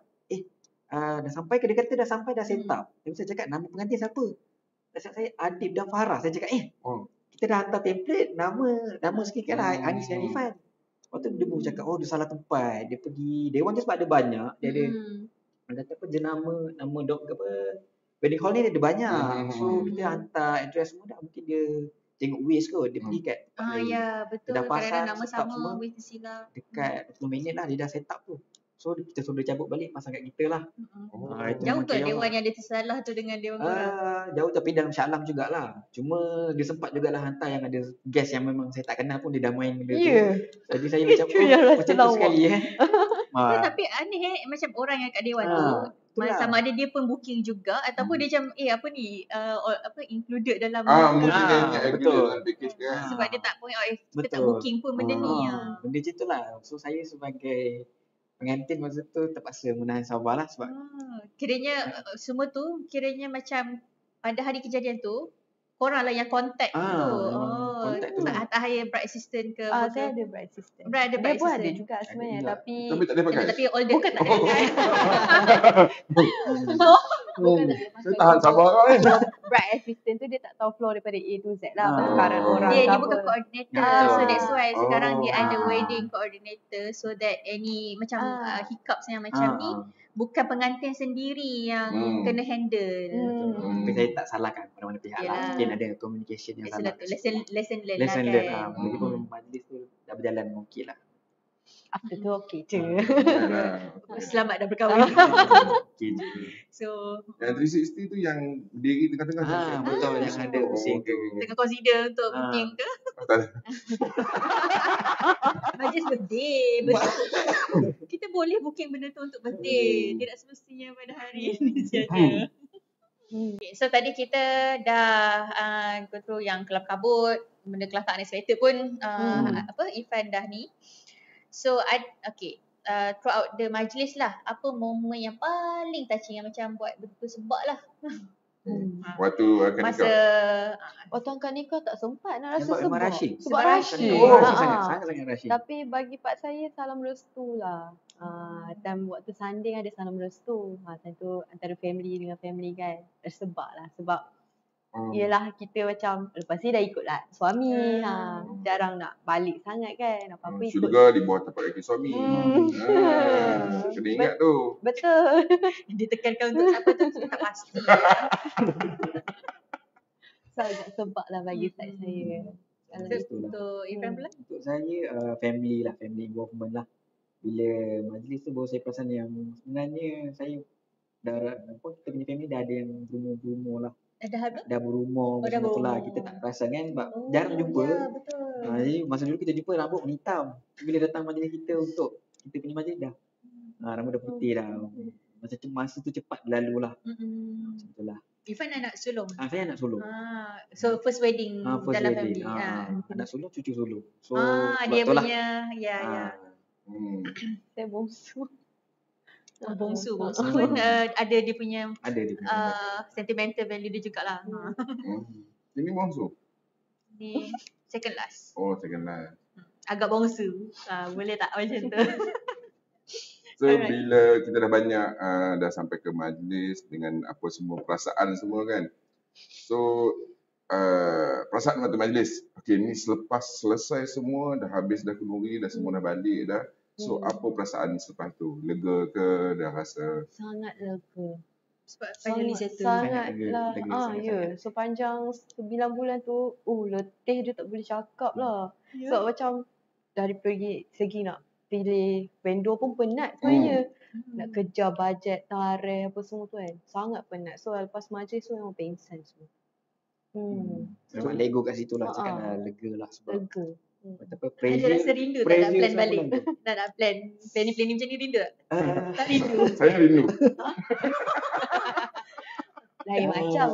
dah sampai ke? Dia kata dah sampai, dah set up. Lepas saya cakap, nama pengantin siapa? Dia cakap saya Adib dan Farah. Saya cakap, kita dah hantar template, nama sikit kan lah, Anis dan Irfan. Lepas tu dia baru cakap, oh dia salah tempat. Dia pergi Dewan tu sebab ada banyak. Dia ada, dia kata apa, nama dok apa, wedding hall ni dia ada banyak. So kita hantar address semua dah. Mungkin dia tengok Waze kot. Dia pergi kat tempat lain. Ya betul. Dia dah Kadang-kadang pasang, nama set up sama, semua. Waze tersilap. Dekat 20 minit lah dia dah set up tu. So kita suruh dia cabut balik, pasang kat kita lah. Itu Jauh memang ke chaos Dewan lah. yang dia tersalah tu dengan Dewan korang? Jauh tapi dalam Shah Alam jugalah. Cuma dia sempat jugalah hantar yang ada guest yang memang saya tak kenal pun dia dah main benda tu. Jadi saya macam, Itu yang rasa macam tu lawak. sekali Tapi aneh macam orang yang kat Dewan tu itulah. sama ada dia pun booking juga ataupun dia macam apa ni included dalam Mungkin dia ingat betul. dalam package kan. sebab dia tak point out kita tak Betul. booking pun benda ni. Benda macam tu lah. So saya sebagai pengantin masa tu terpaksa menahan sabar lah sebab Kiranya semua tu kiranya macam pada hari kejadian tu korang lah yang contact tu. contact tu. Tak hire bride assistant ke Saya ada bride assistant. Bride ada Dia bride pun assistant. ada juga sebenarnya juga. tapi Tapi tak boleh pakai. Tapi all the bukan tak ada Saya tahan sabar kan. bride assistant tu dia tak tahu floor daripada A to Z lah. Ah. Perkaran orang dia ke bukan apa. coordinator. So that's why sekarang dia ada wedding coordinator so that any macam hiccups yang macam ni bukan pengantin sendiri yang kena handle. Tapi saya tak salahkan mana-mana pihak lah. Yalah. Mungkin ada communication yang Biasalah salah. tu lesson learn Lesson lah learn kan. Lagi pun majlis tu dah berjalan okey lah. After tu okey je. Selamat dah berkahwin. Okey je. So Yang 360 tu yang berdiri tengah-tengah. Betul yang ada pusing tu. tengah consider untuk booking ke? Majlis birthday. Kita boleh booking benda tu untuk birthday. Tidak semestinya pada hari ini saja. Okay, so tadi kita dah go through yang kelab kabut, benda kelab tak unexpected pun Irfan dah ni. So throughout the majlis lah, apa momen yang paling touching yang macam buat betul sebab lah. Waktu akan Masa nikah. Waktu angkat nikah tak sempat nak rasa Sebab memang sebab. rushing. Sebab Sebab rushing. Sangat-sangat rushing. Tapi bagi part saya salam restu lah. Time waktu sanding ada salam restu. Time tu antara family dengan family kan. Tersebab lah sebab yelah kita macam lepas ni dah ikut lah suami. Jarang nak balik sangat kan. Apa-apa ikut. Syurga di bawah tapak kaki suami. Kena ingat tu. Betul. ditekankan untuk siapa tu kita tak pasti. Sangat sebab lah bagi side saya. Untuk Irfan pula? Untuk saya family lah, family involvement lah. Bila majlis tu baru saya perasan yang sebenarnya saya dah kita punya family dah ada yang berumur-berumur lah. Dah berumur macam tu lah. Kita tak perasan kan sebab jarang jumpa. Ya, betul. Jadi masa dulu kita jumpa rambut hitam. Bila datang majlis kita untuk kita punya majlis dah rambut dah putih dah. Masa tu cepat berlalu lah. Macam tu lah. Irfan anak sulung. Saya anak sulung. So first wedding First dalam wedding. family. Anak sulung, cucu sulung. So Dia sebab tu lah. punya Saya bongsu. bongsu pun ada dia punya Ada dia punya. sentimental value dia jugalah. Ini bongsu. Ni second last. Oh, second last. Agak bongsu. Boleh tak macam tu? So bila kita dah banyak dah sampai ke majlis dengan apa semua perasaan semua kan. So perasaan waktu majlis. Okay, ni selepas selesai semua dah habis dah kenduri dah semua dah balik dah. So apa perasaan selepas tu? Lega ke? Dah rasa Sangat lega. Sebab finally settle. Sangatlah. Sangat lega. Sepanjang 9 bulan tu, letih dia tak boleh cakap lah. Ya. Sebab macam dari segi nak pilih vendor pun penat sebenarnya. Nak kejar bajet, tarikh apa semua tu kan. Sangat penat. So lepas majlis tu memang pengsan semua. Memang lego kat situ lah. Cakap dah lega lah sebab Lega. apa, Ada rasa rindu tak nak pressure plan semua balik? tu. Nak plan. Planning macam ni rindu tak? Tak rindu. saya rindu. Lain macam.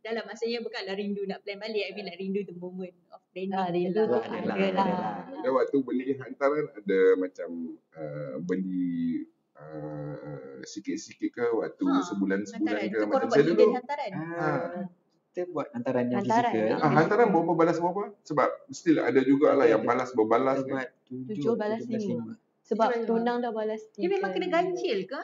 Dalam maksudnya bukanlah rindu nak plan balik. I mean like rindu the moment of planning. Rindu tu Ada ada lah. lah. Ada waktu beli hantaran ada macam beli sikit-sikit ke waktu sebulan Hantaran. ke Itu korang macam buat saya hidden dulu. hantaran. Kita buat hantaran yang Hantaran, fizikal. Hantaran berapa balas berapa? Sebab still ada jugalah yang balas berbalas Kita kan. buat 7 balas 5. Sebab tunang dah balas 3. Dia memang kena ganjil ke?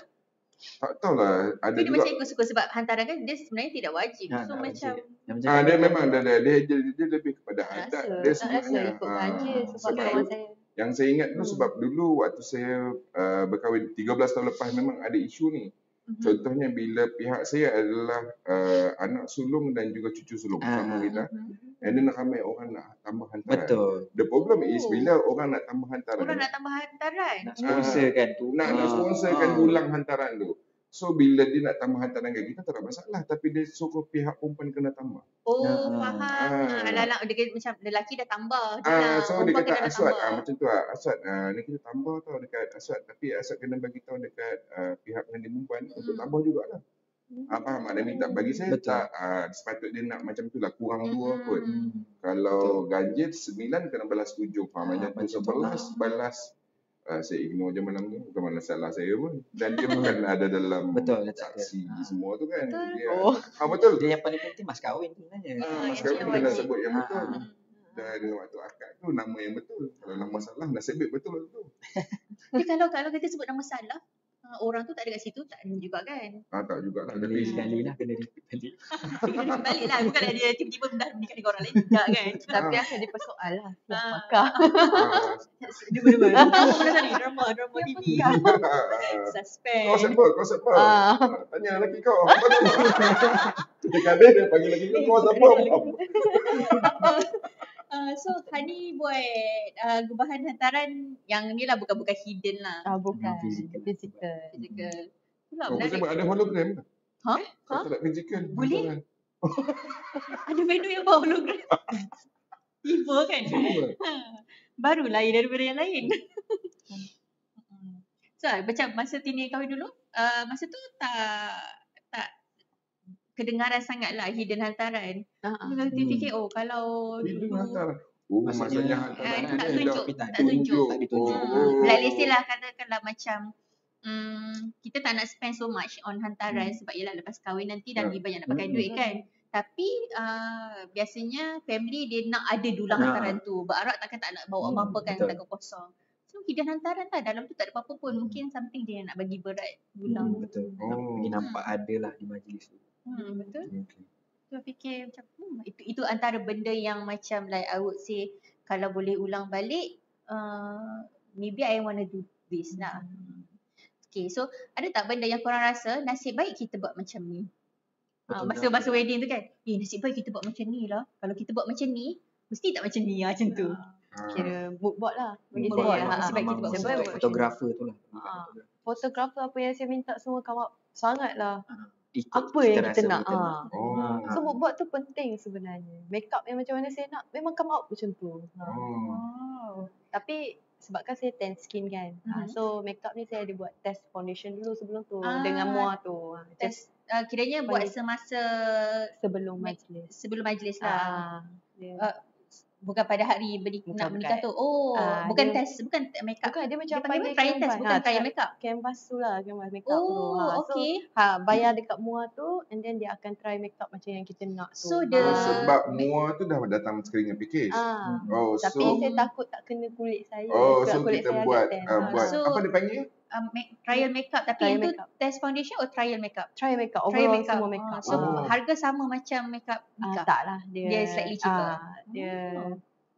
Tak tahulah, ada Tapi dia juga. macam ikut-ikut sebab hantaran kan dia sebenarnya tidak wajib. Ya, So tak macam wajib. Dia memang dia lebih kepada Tak adat rasa, dia tak rasa sebenarnya. ikutkan je sebab Sebab kawan saya. yang saya ingat tu sebab dulu waktu saya berkahwin 13 tahun lepas memang ada isu ni. Contohnya bila pihak saya adalah anak sulung dan juga cucu sulung sama kita. And then ramai orang nak tambah hantaran. Betul. The problem is bila orang nak tambah hantaran. orang nak tambah hantaran. Nak sponsorkan tu. Nak sponsorkan ulang hantaran tu. So bila dia nak tambah hantaran kat kita tak ada masalah, tapi dia suruh pihak perempuan kena tambah. Oh, faham. Alah, dia macam lelaki dah tambah. So dia perempuan kata kena Aswad, tambah. macam tu Aswad, ni kita tambah tau dekat Aswad, tapi Aswad kena bagi tahu dekat pihak pengantin perempuan untuk tambah jugalah. Faham tak? Dia minta bagi saya Betul. tak, sepatutnya nak macam tu lah, kurang 2 kot. Kalau ganjil 9 kena balas 7. Macam tu 11 balas. Saya ignore je malam tu, bukan malah salah saya pun. Dan dia bukan ada dalam Betul, saksi semua tu kan. Betul. Dia, Betul. Dia yang paling penting mas kahwin tu sebenarnya. Mas yang kahwin kena wajib. sebut yang betul. Dan waktu akad tu nama yang betul. Kalau nama salah nasib baik betul tu. Tapi kalau kita sebut nama salah, orang tu tak ada kat situ, tak ada juga kan. Tak jugalah. Kena repeat sekali lah, kena repeat balik. Kena balik lah. Bukanlah dia tiba-tiba mendarnikan dengan orang lain juga kan. Tapi akan dipersoal lah. Siapakah? Dua-dua. Drama TV. Suspend. Kau siapa? Tanya lelaki kau. Apa nama? Kadang-kadang dia panggil lelaki kau siapa? So Hani buat gubahan hantaran yang ni lah, bukan hidden lah. Bukan. Physical. Physical. Itulah Kau menarik. sebab ada hologram. Ha? Kau tak nak physical. Boleh? Ada venue yang bawa hologram. Tiba kan? Baru lain daripada yang lain. So macam masa Tini kahwin dulu, masa tu tak kedengaran sangat lah hidden hantaran. Bila Tini fikir, kalau Itu dulu hantaran. Maksudnya hantaran. tak ada tunjuk. Tak ditunjuk. Like let's say lah, katakanlah macam kita tak nak spend so much on hantaran sebab yelah lepas kahwin nanti dah lebih banyak nak pakai duit kan. Tapi biasanya family dia nak ada dulang hantaran tu. Berharap takkan tak nak bawa apa-apa kan, takkan kosong. So hidden hantaran lah, dalam tu tak ada apa-apa pun. Mungkin something dia nak bagi berat dulang. Betul. Dia nampak ada lah di majlis tu. Betul. So fikir macam itu antara benda yang macam like I would say kalau boleh ulang balik, maybe I wanna do this lah. Okay, so ada tak benda yang korang rasa nasib baik kita buat macam ni? Masa wedding tu kan, nasib baik kita buat macam ni lah. Kalau kita buat macam ni, mesti tak macam ni macam tu. Kira mood board lah. Bagi Mood board, saya. nasib baik kita buat Nasib mood baik board. buat Fotografer tu lah. Fotografer apa yang saya minta semua come up sangat lah. Ikut Apa yang kita rasa nak. betul. So mood board tu penting sebenarnya. Makeup yang macam mana saya nak memang come out macam tu. Tapi sebabkan saya tan skin kan. So makeup ni saya ada buat test foundation dulu sebelum tu dengan muar tu. Test kiranya buat semasa sebelum majlis. Sebelum majlis lah. Dia Bukan pada hari nak menikah tu. Bukan dia, test, bukan makeup. Bukan, dia macam panggil panggil trial test, bukan trial makeup. Canvas tu lah, canvas makeup tu. Okay. So, bayar dekat muar tu and then dia akan try makeup macam yang kita nak tu. So sebab muar tu dah datang sekali dengan package. Tapi saya takut tak kena kulit saya. So kulit kita saya buat So, apa dia panggil? Trial makeup. Tapi Trial itu makeup. test foundation atau trial makeup? Trial makeup, Trial overall makeup. semua makeup. So harga sama macam makeup nikah? Tak lah, dia slightly cheaper. Dia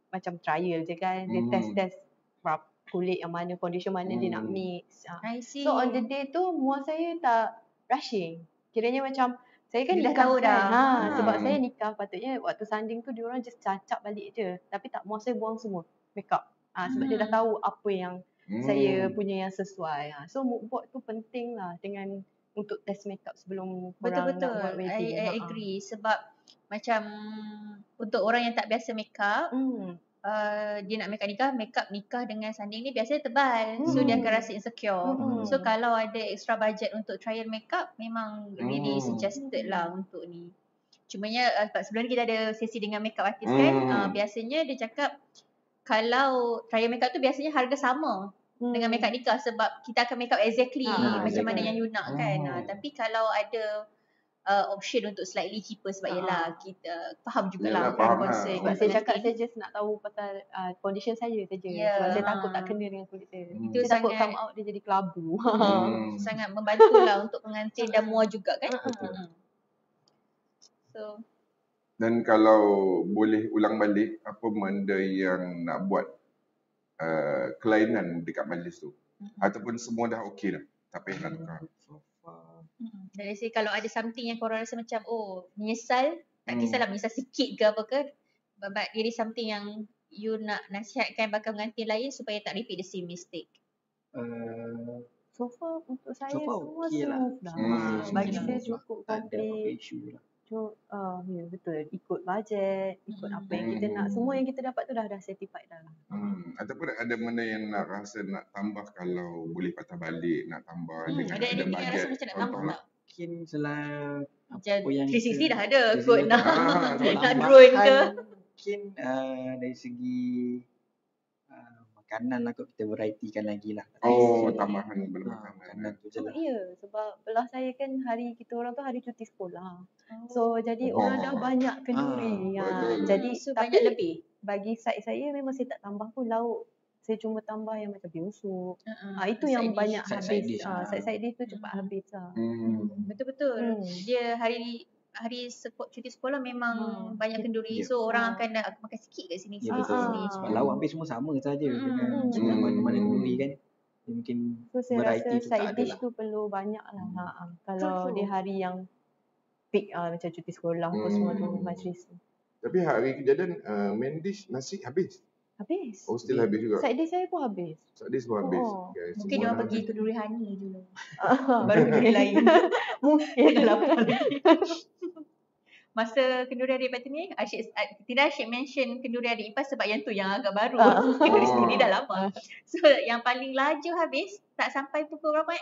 macam trial je kan. Dia test kulit yang mana, foundation mana dia nak mix. I see. So on the day tu muar saya tak rushing. Kiranya macam saya kan Dia dah nikah tahu kan. dah. Sebab saya nikah patutnya waktu sanding tu diorang just cacap balik je. Tapi tak, muar saya buang semua makeup. Sebab dia dah tahu apa yang saya punya yang sesuai. So mood board tu penting lah dengan untuk test makeup sebelum korang nak buat wedding. I agree. Sebab macam untuk orang yang tak biasa makeup, dia nak makeup nikah dengan sanding ni biasanya tebal. So dia akan rasa insecure. So kalau ada extra budget untuk trial makeup, memang really suggested lah untuk ni. Cumanya sebelum ni kita ada sesi dengan makeup artist kan, biasanya dia cakap kalau trial makeup tu biasanya harga sama dengan makeup nikah sebab kita akan makeup exactly macam mana yang you nak kan. Tapi kalau ada option untuk slightly cheaper sebab yalah kita faham jugalah Yalah, faham lah. concern Sebab saya cakap pengantin. saya just nak tahu pasal condition saya saja. Ya. Sebab saya takut tak kena dengan kulit saya. Itu Saya takut sangat- come out dia jadi kelabu. Sangat membantulah untuk pengantin dan muar juga kan. So Dan kalau boleh ulang balik, apa benda yang nak buat kelainan dekat majlis tu? Ataupun semua dah okey dah, tak payah nak tukar. So far, dari sini kalau ada something yang korang rasa macam menyesal, tak kisahlah menyesal sikit ke apa ke, but it is something yang you nak nasihatkan bakal pengantin lain supaya tak repeat the same mistake. So far untuk saya So far semua okey lah. smooth lah. Bagi Bagi saya smooth lah. cukup tak ada apa-apa complete. issue lah. Ya betul. Ikut budget, ikut apa yang kita nak. Semua yang kita dapat tu dah certified dah. Ataupun ada benda yang nak rasa nak tambah kalau boleh patah balik, nak tambah dengan Ada anything yang rasa macam nak tambah contohlah. tak? Mungkin selain Macam apa yang 360 dah ada 360 kot nak Ah, nak drone ke. Mungkin dari segi makanan lah kot, kita varietykan lagi lah. Tambahan benda makanan makanan. tu je lah. Ya, sebab belah saya kan hari kita orang tu hari cuti sekolah. So jadi orang dah banyak kenduri. betul. Jadi So tapi banyak lebih. bagi side saya memang saya tak tambah pun lauk. Saya cuma tambah yang macam bihun sup. Itu Side yang dish. banyak Side habis. dish. Side dish tu cepat habis lah. Betul-betul. Dia hari cuti sekolah memang banyak kenduri. Ya. So orang akan nak makan sikit kat sini, Ya sikit betul. sini. Sebab lauk hampir semua sama saja dengan mana-mana kenduri kan. Mungkin So saya variety rasa tu tak side ada dish lah. tu perlu banyak lah. Kalau True. dia hari yang peak macam cuti sekolah apa semua tu majlis tu. Tapi hari kejadian main dish nasi habis. Habis. Still habis juga. Side dish saya pun habis. Side dish pun habis. Oh. Okay, Mungkin semua dia orang dah pergi habis. kenduri honey dulu. Baru kenduri lain. Mungkin lah. Masa kenduri adik Fatin ni, Tina asyik mention kenduri adik Ipas sebab yang tu yang agak baru. Ah. Kenduri sendiri dah lama. So yang paling laju habis, tak sampai pukul berapa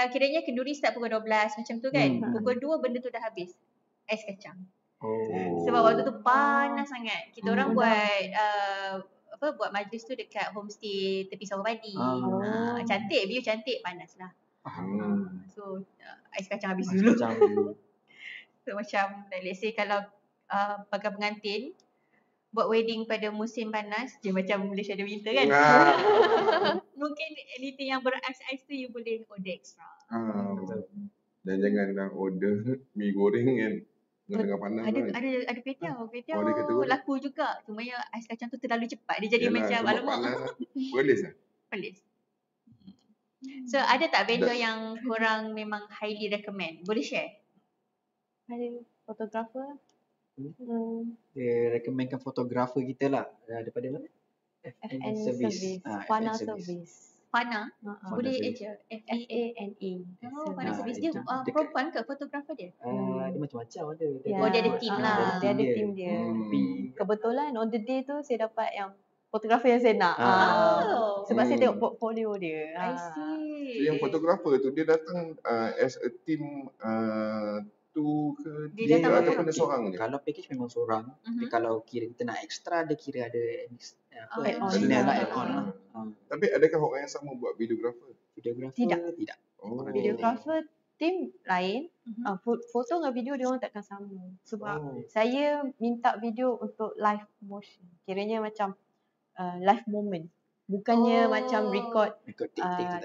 kiranya kenduri start pukul 12 macam tu kan. Pukul 2 benda tu dah habis. Ais kacang. Sebab waktu tu panas sangat. Kita orang buat majlis tu dekat homestay tepi Sawah Padi. Cantik, view cantik, panas lah. So ais kacang habis dulu. Macam dulu. So macam let's say kalau pakai pengantin buat wedding pada musim panas, dia macam Malaysia ada winter kan. Mungkin anything yang berais-ais tu you boleh order extra. Dan jangan nak order mi goreng kan. Dengan panas kan. Ada kuih tiaw ada kategori. laku juga. Cuma yang ais kacang tu terlalu cepat. Dia jadi Yalah, macam sebab alamak. panas lah. Pelis lah. Pelis. So ada tak vendor yang korang memang highly recommend? Boleh share? Ada fotografer. Dia recommendkan fotografer kita lah daripada mana? FN Service. Fana Service. Fana? Boleh Service. aja. FANA. Oh, Fana Service. Dia dekat- perempuan ke fotografer dia? Dia macam-macam ada. Oh, dia ada team lah. Dia ada team dia. Tapi Kebetulan on the day tu saya dapat yang fotografer yang saya nak. Sebab saya tengok portfolio dia. I see. So yang fotografer tu dia datang as a team tu ke Dia datang ataupun orang. dia seorang je? kalau package memang seorang. Tapi kalau kira kita nak extra, dia kira ada Add-on. additional lah, add-on lah. Tapi adakah orang yang sama buat videographer? Videographer Tidak. tidak. Videographer team lain. Foto dengan video dia orang takkan sama. Sebab saya minta video untuk live motion. Kiranya macam live moment. Bukannya macam record Ikut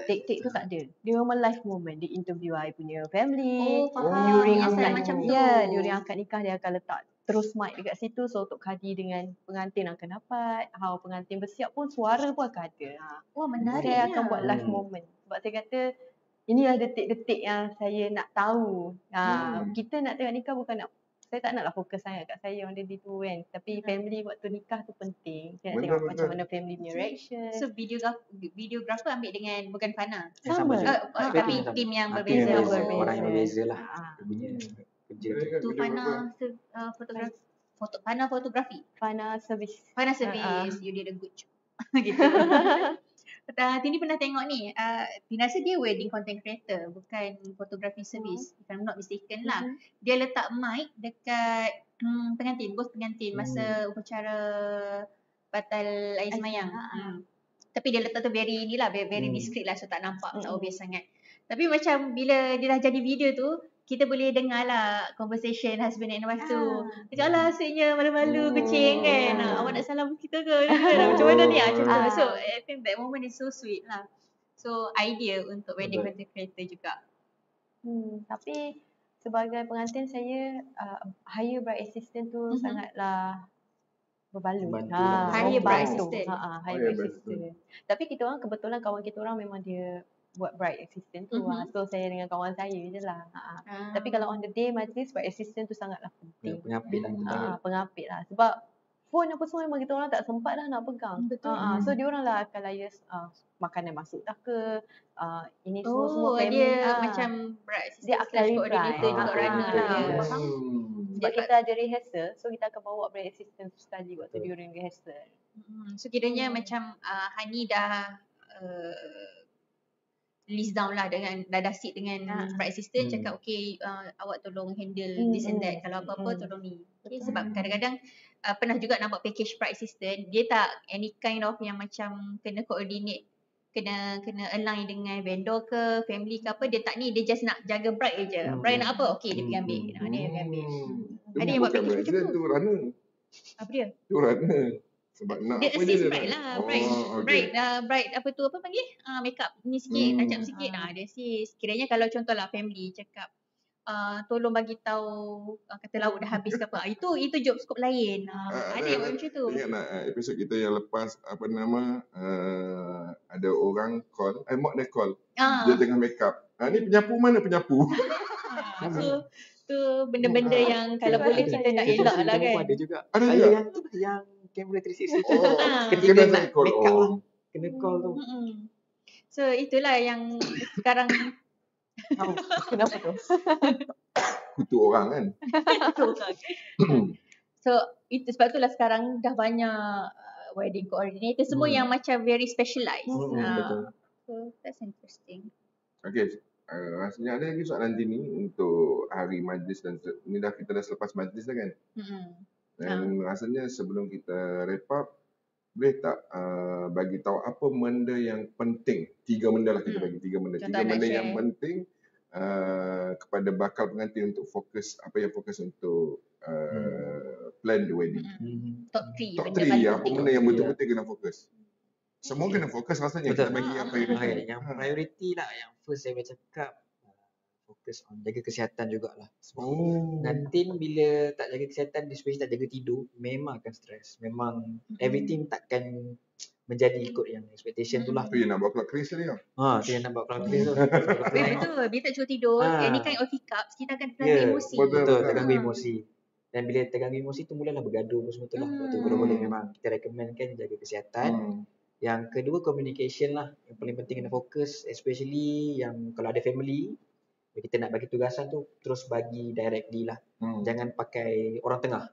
take tu tak ada. Dia memang live moment. Dia interview I punya family. Faham. During Yang akad style macam tu. during akad nikah dia akan letak terus mic dekat situ. So untuk kadi dengan pengantin akan dapat. How pengantin bersiap pun suara pun akan ada. Wah, menarik. Saya akan buat live moment. Sebab saya kata inilah detik-detik yang saya nak tahu. Kita nak tengok nikah bukan nak, saya tak naklah fokus sangat kat saya on the day tu kan. Tapi family waktu nikah tu penting. Saya nak Betul, tengok betul. macam mana family punya reaction. So videographer ambil dengan bukan Fana. Sama je. Tapi Sama. team yang Tim berbeza. yang berbeza. orang yang berbeza lah. Ah. Dia punya kerja tu. Adakah Tu Fana videographer? fotografi. Fana fotografi. Fana service. Fana service. You did a good job. Gitu. Tini pernah tengok ni. Tina rasa dia wedding content creator, bukan photography service. If I'm not mistaken lah. Dia letak mic dekat pengantin, bos pengantin masa upacara batal air semayang. Tapi dia letak tu very discreet lah, so tak nampak, tak obvious sangat. Tapi macam bila dia dah jadi video tu, kita boleh dengar lah conversation husband and wife tu. Dia cakap, alah asyiknya malu-malu kucing kan. Awak nak salam kita ke? Macam mana ni? Macam tu. So I think that moment is so sweet lah. So idea untuk wedding content creator juga. Tapi sebagai pengantin saya hire bride assistant tu sangatlah berbaloi. Membantu lah. Hire bride Membantu. assistant. Hire bride assistant. Tapi kita orang kebetulan kawan kita orang memang dia buat bride assistant tu. So saya dengan kawan saya je lah. Tapi kalau on the day majlis, bride assistant tu sangatlah penting. Pengapit lah. Pengapit lah. Sebab phone apa semua memang kita orang tak sempat dah nak pegang. Betul. So dia orang lah akan liaise makanan masuk tak ke. Ini semua dia macam bride assistant dia akan coordinator juga runner lah. Sebab kita ada rehearsal, so kita akan bawa bride assistant sekali waktu during rehearsal. So kiranya macam Hani dah list down lah dengan dah sit dengan bride assistant cakap okay awak tolong handle this and that, kalau apa-apa tolong ni. Okay, sebab kadang-kadang pernah juga nampak package bride assistant, dia tak any kind of yang macam kena coordinate, kena align dengan vendor ke family ke apa, dia tak ni, dia just nak jaga bride je. Bride nak apa, okay dia pergi ambil. Dia pergi ambil. Ada yang buat package macam tu. Tu runner. Apa dia? Tu runner. Sebab nak Dia apa assist dia bride nak. lah. Bride apa tu, apa panggil? Makeup ni sikit, touch up sikit. Dia assist. Kiranya kalau contohlah family cakap tolong bagi tahu kata lauk dah habis ke apa. Itu job scope lain. Ada yang buat macam tu. Ingat nak episod kita yang lepas apa nama ada orang call, mak dia call. Dia tengah makeup. Ni penyapu mana penyapu? So tu benda-benda yang kalau boleh kita nak elak lah kan. Ada juga. Ada Saya juga. yang tu yang kamera 360. Kena Ketika nak saya call. make up lah. Kena call tu. So itulah yang sekarang Kenapa tu? Kutu orang kan. So itu sebab itulah sekarang dah banyak wedding coordinator semua yang macam very specialized. Betul. So that's interesting. Okay. Rasanya ada lagi soalan nanti ni untuk hari majlis dan ni kita dah selepas majlis dah kan. Dan rasanya sebelum kita wrap up, boleh tak bagi tahu apa benda yang penting? 3 benda lah kita bagi 3 benda. 3 benda yang penting kepada bakal pengantin untuk fokus, apa yang fokus untuk plan the wedding. Top 3 Top benda 3 apa penting. benda yang betul-betul kena fokus. Semua kena fokus rasanya. Betul. Kita bagi apa yang Yang priority lah, yang first saya cakap, fokus on jaga kesihatan jugalah. Nanti bila tak jaga kesihatan, especially tak jaga tidur, memang akan stres. Memang everything takkan menjadi ikut yang expectation tu lah. Tu yang nak buat clock craze tadi tau. Tu yang nak buat cloud cleanse tu. Betul, bila tak cukup tidur, any kind of hiccups, kita akan terganggu emosi. Betul, terganggu emosi. Dan bila terganggu emosi tu mulalah bergaduh semua tu lah. Waktu kalau boleh memang kita recommendkan jaga kesihatan. Yang kedua communication lah. Yang paling penting kena fokus, especially yang kalau ada family, kita nak bagi tugasan tu terus bagi directly lah. Jangan pakai orang tengah.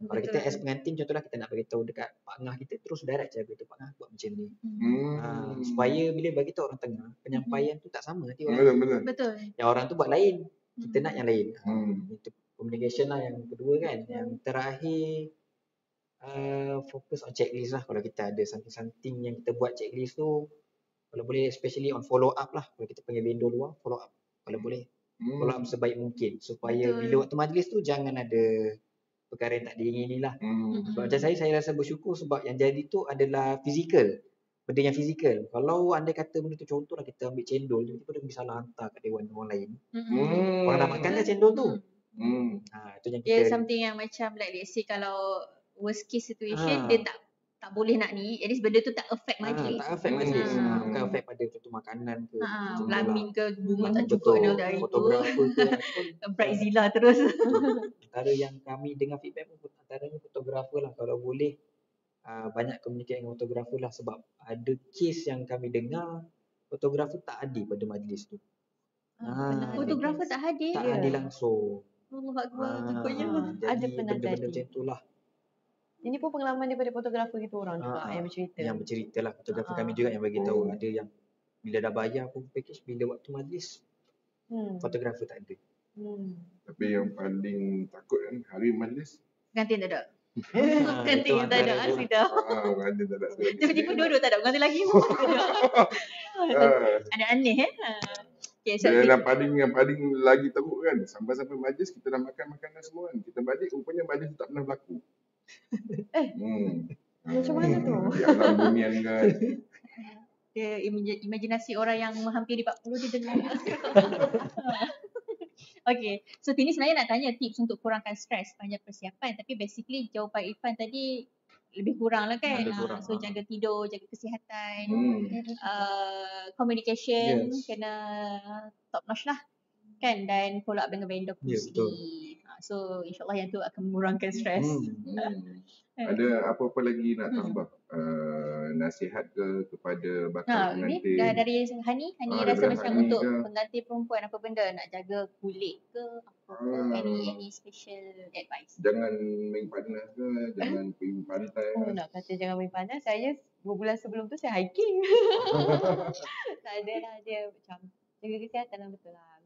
Kalau kita as pengantin contohlah kita nak bagi tahu dekat pak ngah kita, terus direct je beritahu pak ngah buat macam ni. Supaya bila bagi tahu orang tengah, penyampaian tu tak sama nanti orang. Betul. Yang orang tu buat lain, kita nak yang lain. Itu communication lah yang kedua kan. Yang terakhir fokus on checklist lah. Kalau kita ada something yang kita buat checklist tu, kalau boleh especially on follow up lah. Kalau kita panggil vendor luar, follow up kalau boleh. Follow up sebaik mungkin supaya bila waktu majlis tu jangan ada perkara yang tak diingini lah. Sebab macam saya rasa bersyukur sebab yang jadi tu adalah fizikal. Benda yang fizikal. Kalau anda kata benda tu contohlah kita ambil cendol, kita boleh salah hantar kat dewan orang lain. Orang dah makan dah cendol tu. Itu yang kita something yang macam like let's say kalau worst case situation dia tak boleh nak ni, at least benda tu tak affect majlis. Tak affect majlis. Bukan affect pada contoh makanan ke. Plumbing ke, bunga tak cukup dari itu. Fotografer ke. Bridezilla terus. Antara yang kami dengar feedback pun antaranya fotografer lah. Kalau boleh banyak communicate dengan fotografer lah. Sebab ada case yang kami dengar fotografer tak hadir pada majlis tu. Fotografer tak hadir? Tak hadir langsung. Allah Akbar, takutnya. Ada pernah benda-benda jadi. macam tu lah. Ini pun pengalaman daripada fotografer kita orang juga yang bercerita. Yang bercerita lah. Fotografer kami juga yang bagi tahu. Ada yang bila dah bayar pun package, bila waktu majlis fotografer tak ada. Tapi yang paling takut kan hari majlis. Ganti tak ada. Ganti tak ada sudah. Ganti tak ada. Tiba-tiba dua-dua tak ada. Ganti lagi. Ada aneh Okay, so Dan yang paling lagi teruk kan, sampai-sampai majlis kita dah makan makanan semua kan. Kita balik rupanya majlis tu tak pernah berlaku. Macam mana tu? Di alam bunian kan. dia imajinasi orang yang menghampiri 40 dia dengar. Okay, so Tini sebenarnya nak tanya tips untuk kurangkan stres sepanjang persiapan, tapi basically jawapan Irfan tadi lebih kurang lah kan. Lebih kurang, So jaga tidur, jaga kesihatan, Yes. communication kena top notch lah kan, dan follow up dengan vendor Ya, closely. betul. So insyaAllah yang tu akan mengurangkan stres. Ada apa-apa lagi nak tambah? Nasihat kepada bakal Ni pengantin? dari Hani rasa daripada macam Hani untuk ke? pengantin perempuan apa benda nak jaga kulit ke apa ke, any special advice? Jangan main panas ke, jangan pergi pantai. Nak kata jangan main panas, saya berbulan sebelum tu saya hiking. Tak ada lah, dia macam jaga kesihatan lah, betul lah.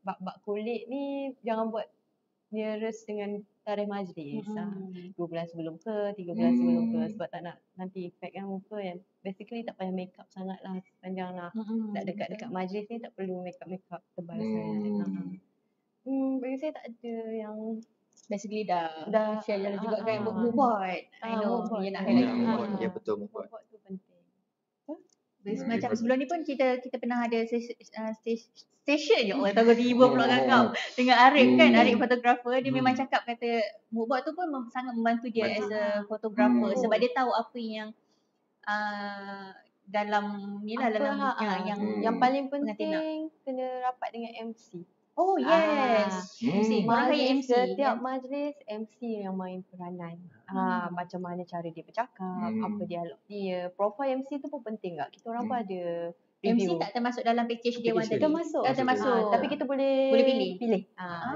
Bab kulit ni jangan buat nearest dengan tarikh majlis. 2 bulan sebelum ke, 3 bulan sebelum ke, sebab tak nak nanti efek kan muka kan. Basically tak payah make up sangat lah sepanjang nak dekat-dekat majlis ni, tak perlu make up tebal sangat. Bagi saya tak ada yang Basically dah share jalan juga kan, ah. mood board. I know, mood board. dia nak Ya, highlight mood mood board. board. Ya, betul, mood board. mood board tu penting. Macam sebelum ni pun kita pernah ada session je, Allah tahu tiba pula dengan kau. Dengan Arif kan, Arif fotografer, dia memang cakap kata mood board tu pun sangat membantu dia as a photographer, sebab dia tahu apa yang dalam ni lah, dalam yang paling pengantin nak. penting kena rapat dengan MC. Oh yes. MC. Orang kaya MC. Setiap majlis MC yang main peranan. Macam mana cara dia bercakap, apa dialog dia. Profile MC tu pun penting tak? Kita orang pun ada MC review. tak termasuk dalam package dia orang tadi. Termasuk. Termasuk. Tapi kita boleh pilih.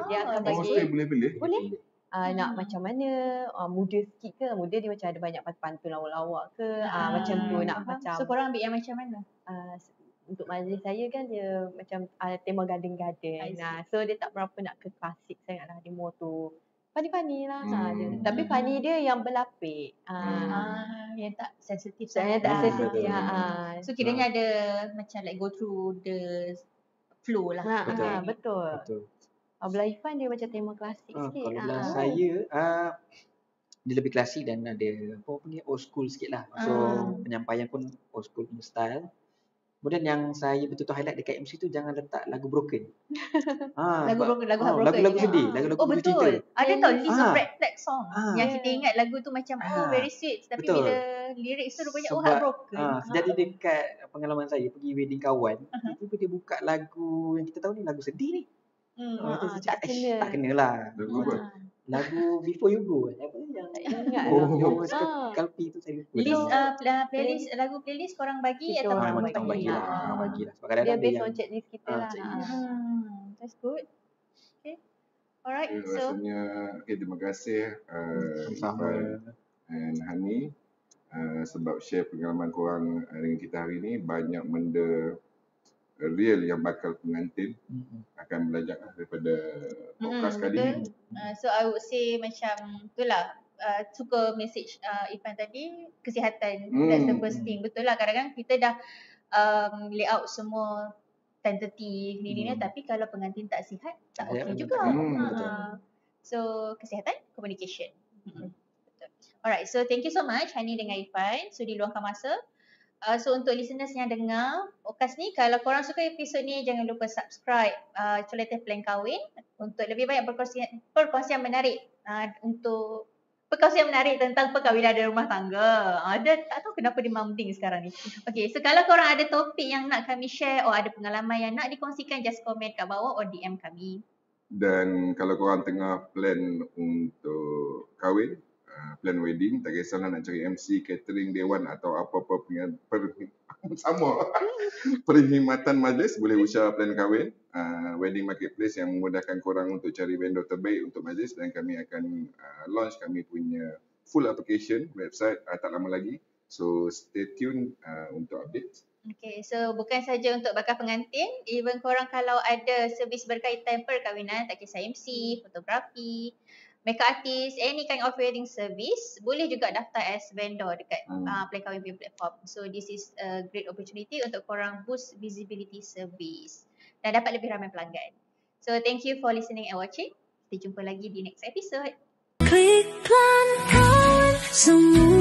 Dia akan that's bagi Boleh pilih? boleh. Nak macam mana, muda sikit ke, muda dia macam ada banyak pantun lawak-lawak ke, macam tu nak macam. So korang ambil yang macam mana? Untuk majlis saya kan dia macam tema garden-garden. So dia tak berapa nak ke klasik sangat lah, dia more tu funny-funny lah. Tapi funny dia yang berlapik. Yang tak sensitif Saya tak sensitif. So kiranya ada macam like go through the flow lah. Betul. Belah Irfan dia macam tema klasik sikit. Kalau belah saya, dia lebih klasik dan ada apa panggil old school sikit lah. So penyampaian pun old school punya style. Kemudian yang saya betul-betul highlight dekat MC tu, jangan letak lagu broken. Lagu sedih, lagu betul. cerita. Ada tau list of red flag song yang kita ingat lagu tu macam very sweet, tapi betul. bila lirik tu rupanya heartbroken. Jadi dekat pengalaman saya pergi wedding kawan, tiba-tiba dia buka lagu yang kita tahu ni lagu sedih ni. Tak kena. Tak kena lah. Lagu Before You Go. Apa yang Kalpi tu saya lupa. List playlist, lagu playlist korang bagi Kita atau orang Memang bagilah. Sebab Dia kadang-kadang based on checklist kita lah. That's good. Okay. Alright. So Rasanya terima kasih Irfan and Hani sebab share pengalaman korang dengan kita hari ni. Banyak benda real yang bakal pengantin akan belajar daripada podcast kali ni. So I would say macam itulah, suka message Irfan tadi, kesihatan that's the first thing. Betul lah, kadang-kadang kita dah layout semua tentative ni tapi kalau pengantin tak sihat tak okey juga. So kesihatan, communication. Betul. Alright, so thank you so much Hani dengan Irfan. So diluangkan masa. So untuk listeners yang dengar podcast ni, kalau korang suka episod ni, jangan lupa subscribe Coletive Plan Kahwin untuk lebih banyak perkongsian menarik tentang perkahwinan dan rumah tangga. Tak tahu kenapa dia mambing sekarang ni. Okay, so kalau korang ada topik yang nak kami share or ada pengalaman yang nak dikongsikan, just komen kat bawah or DM kami. Dan kalau korang tengah plan untuk kahwin, plan wedding, tak kisahlah nak cari MC, catering, dewan atau apa-apa perkhidmatan majlis, boleh usaha plan kahwin, wedding marketplace yang memudahkan korang untuk cari vendor terbaik untuk majlis, dan kami akan launch kami punya full application website tak lama lagi. So stay tune untuk update. Okay, so bukan saja untuk bakal pengantin, even korang kalau ada servis berkaitan perkahwinan, tak kisah MC, fotografi, makeup artist, any kind of wedding service, boleh juga daftar as vendor dekat Plan Kahwin punya platform. So this is a great opportunity untuk korang boost visibility service. dan dapat lebih ramai pelanggan. So thank you for listening and watching. Kita jumpa lagi di next episode. Klik Plan Kawan semua.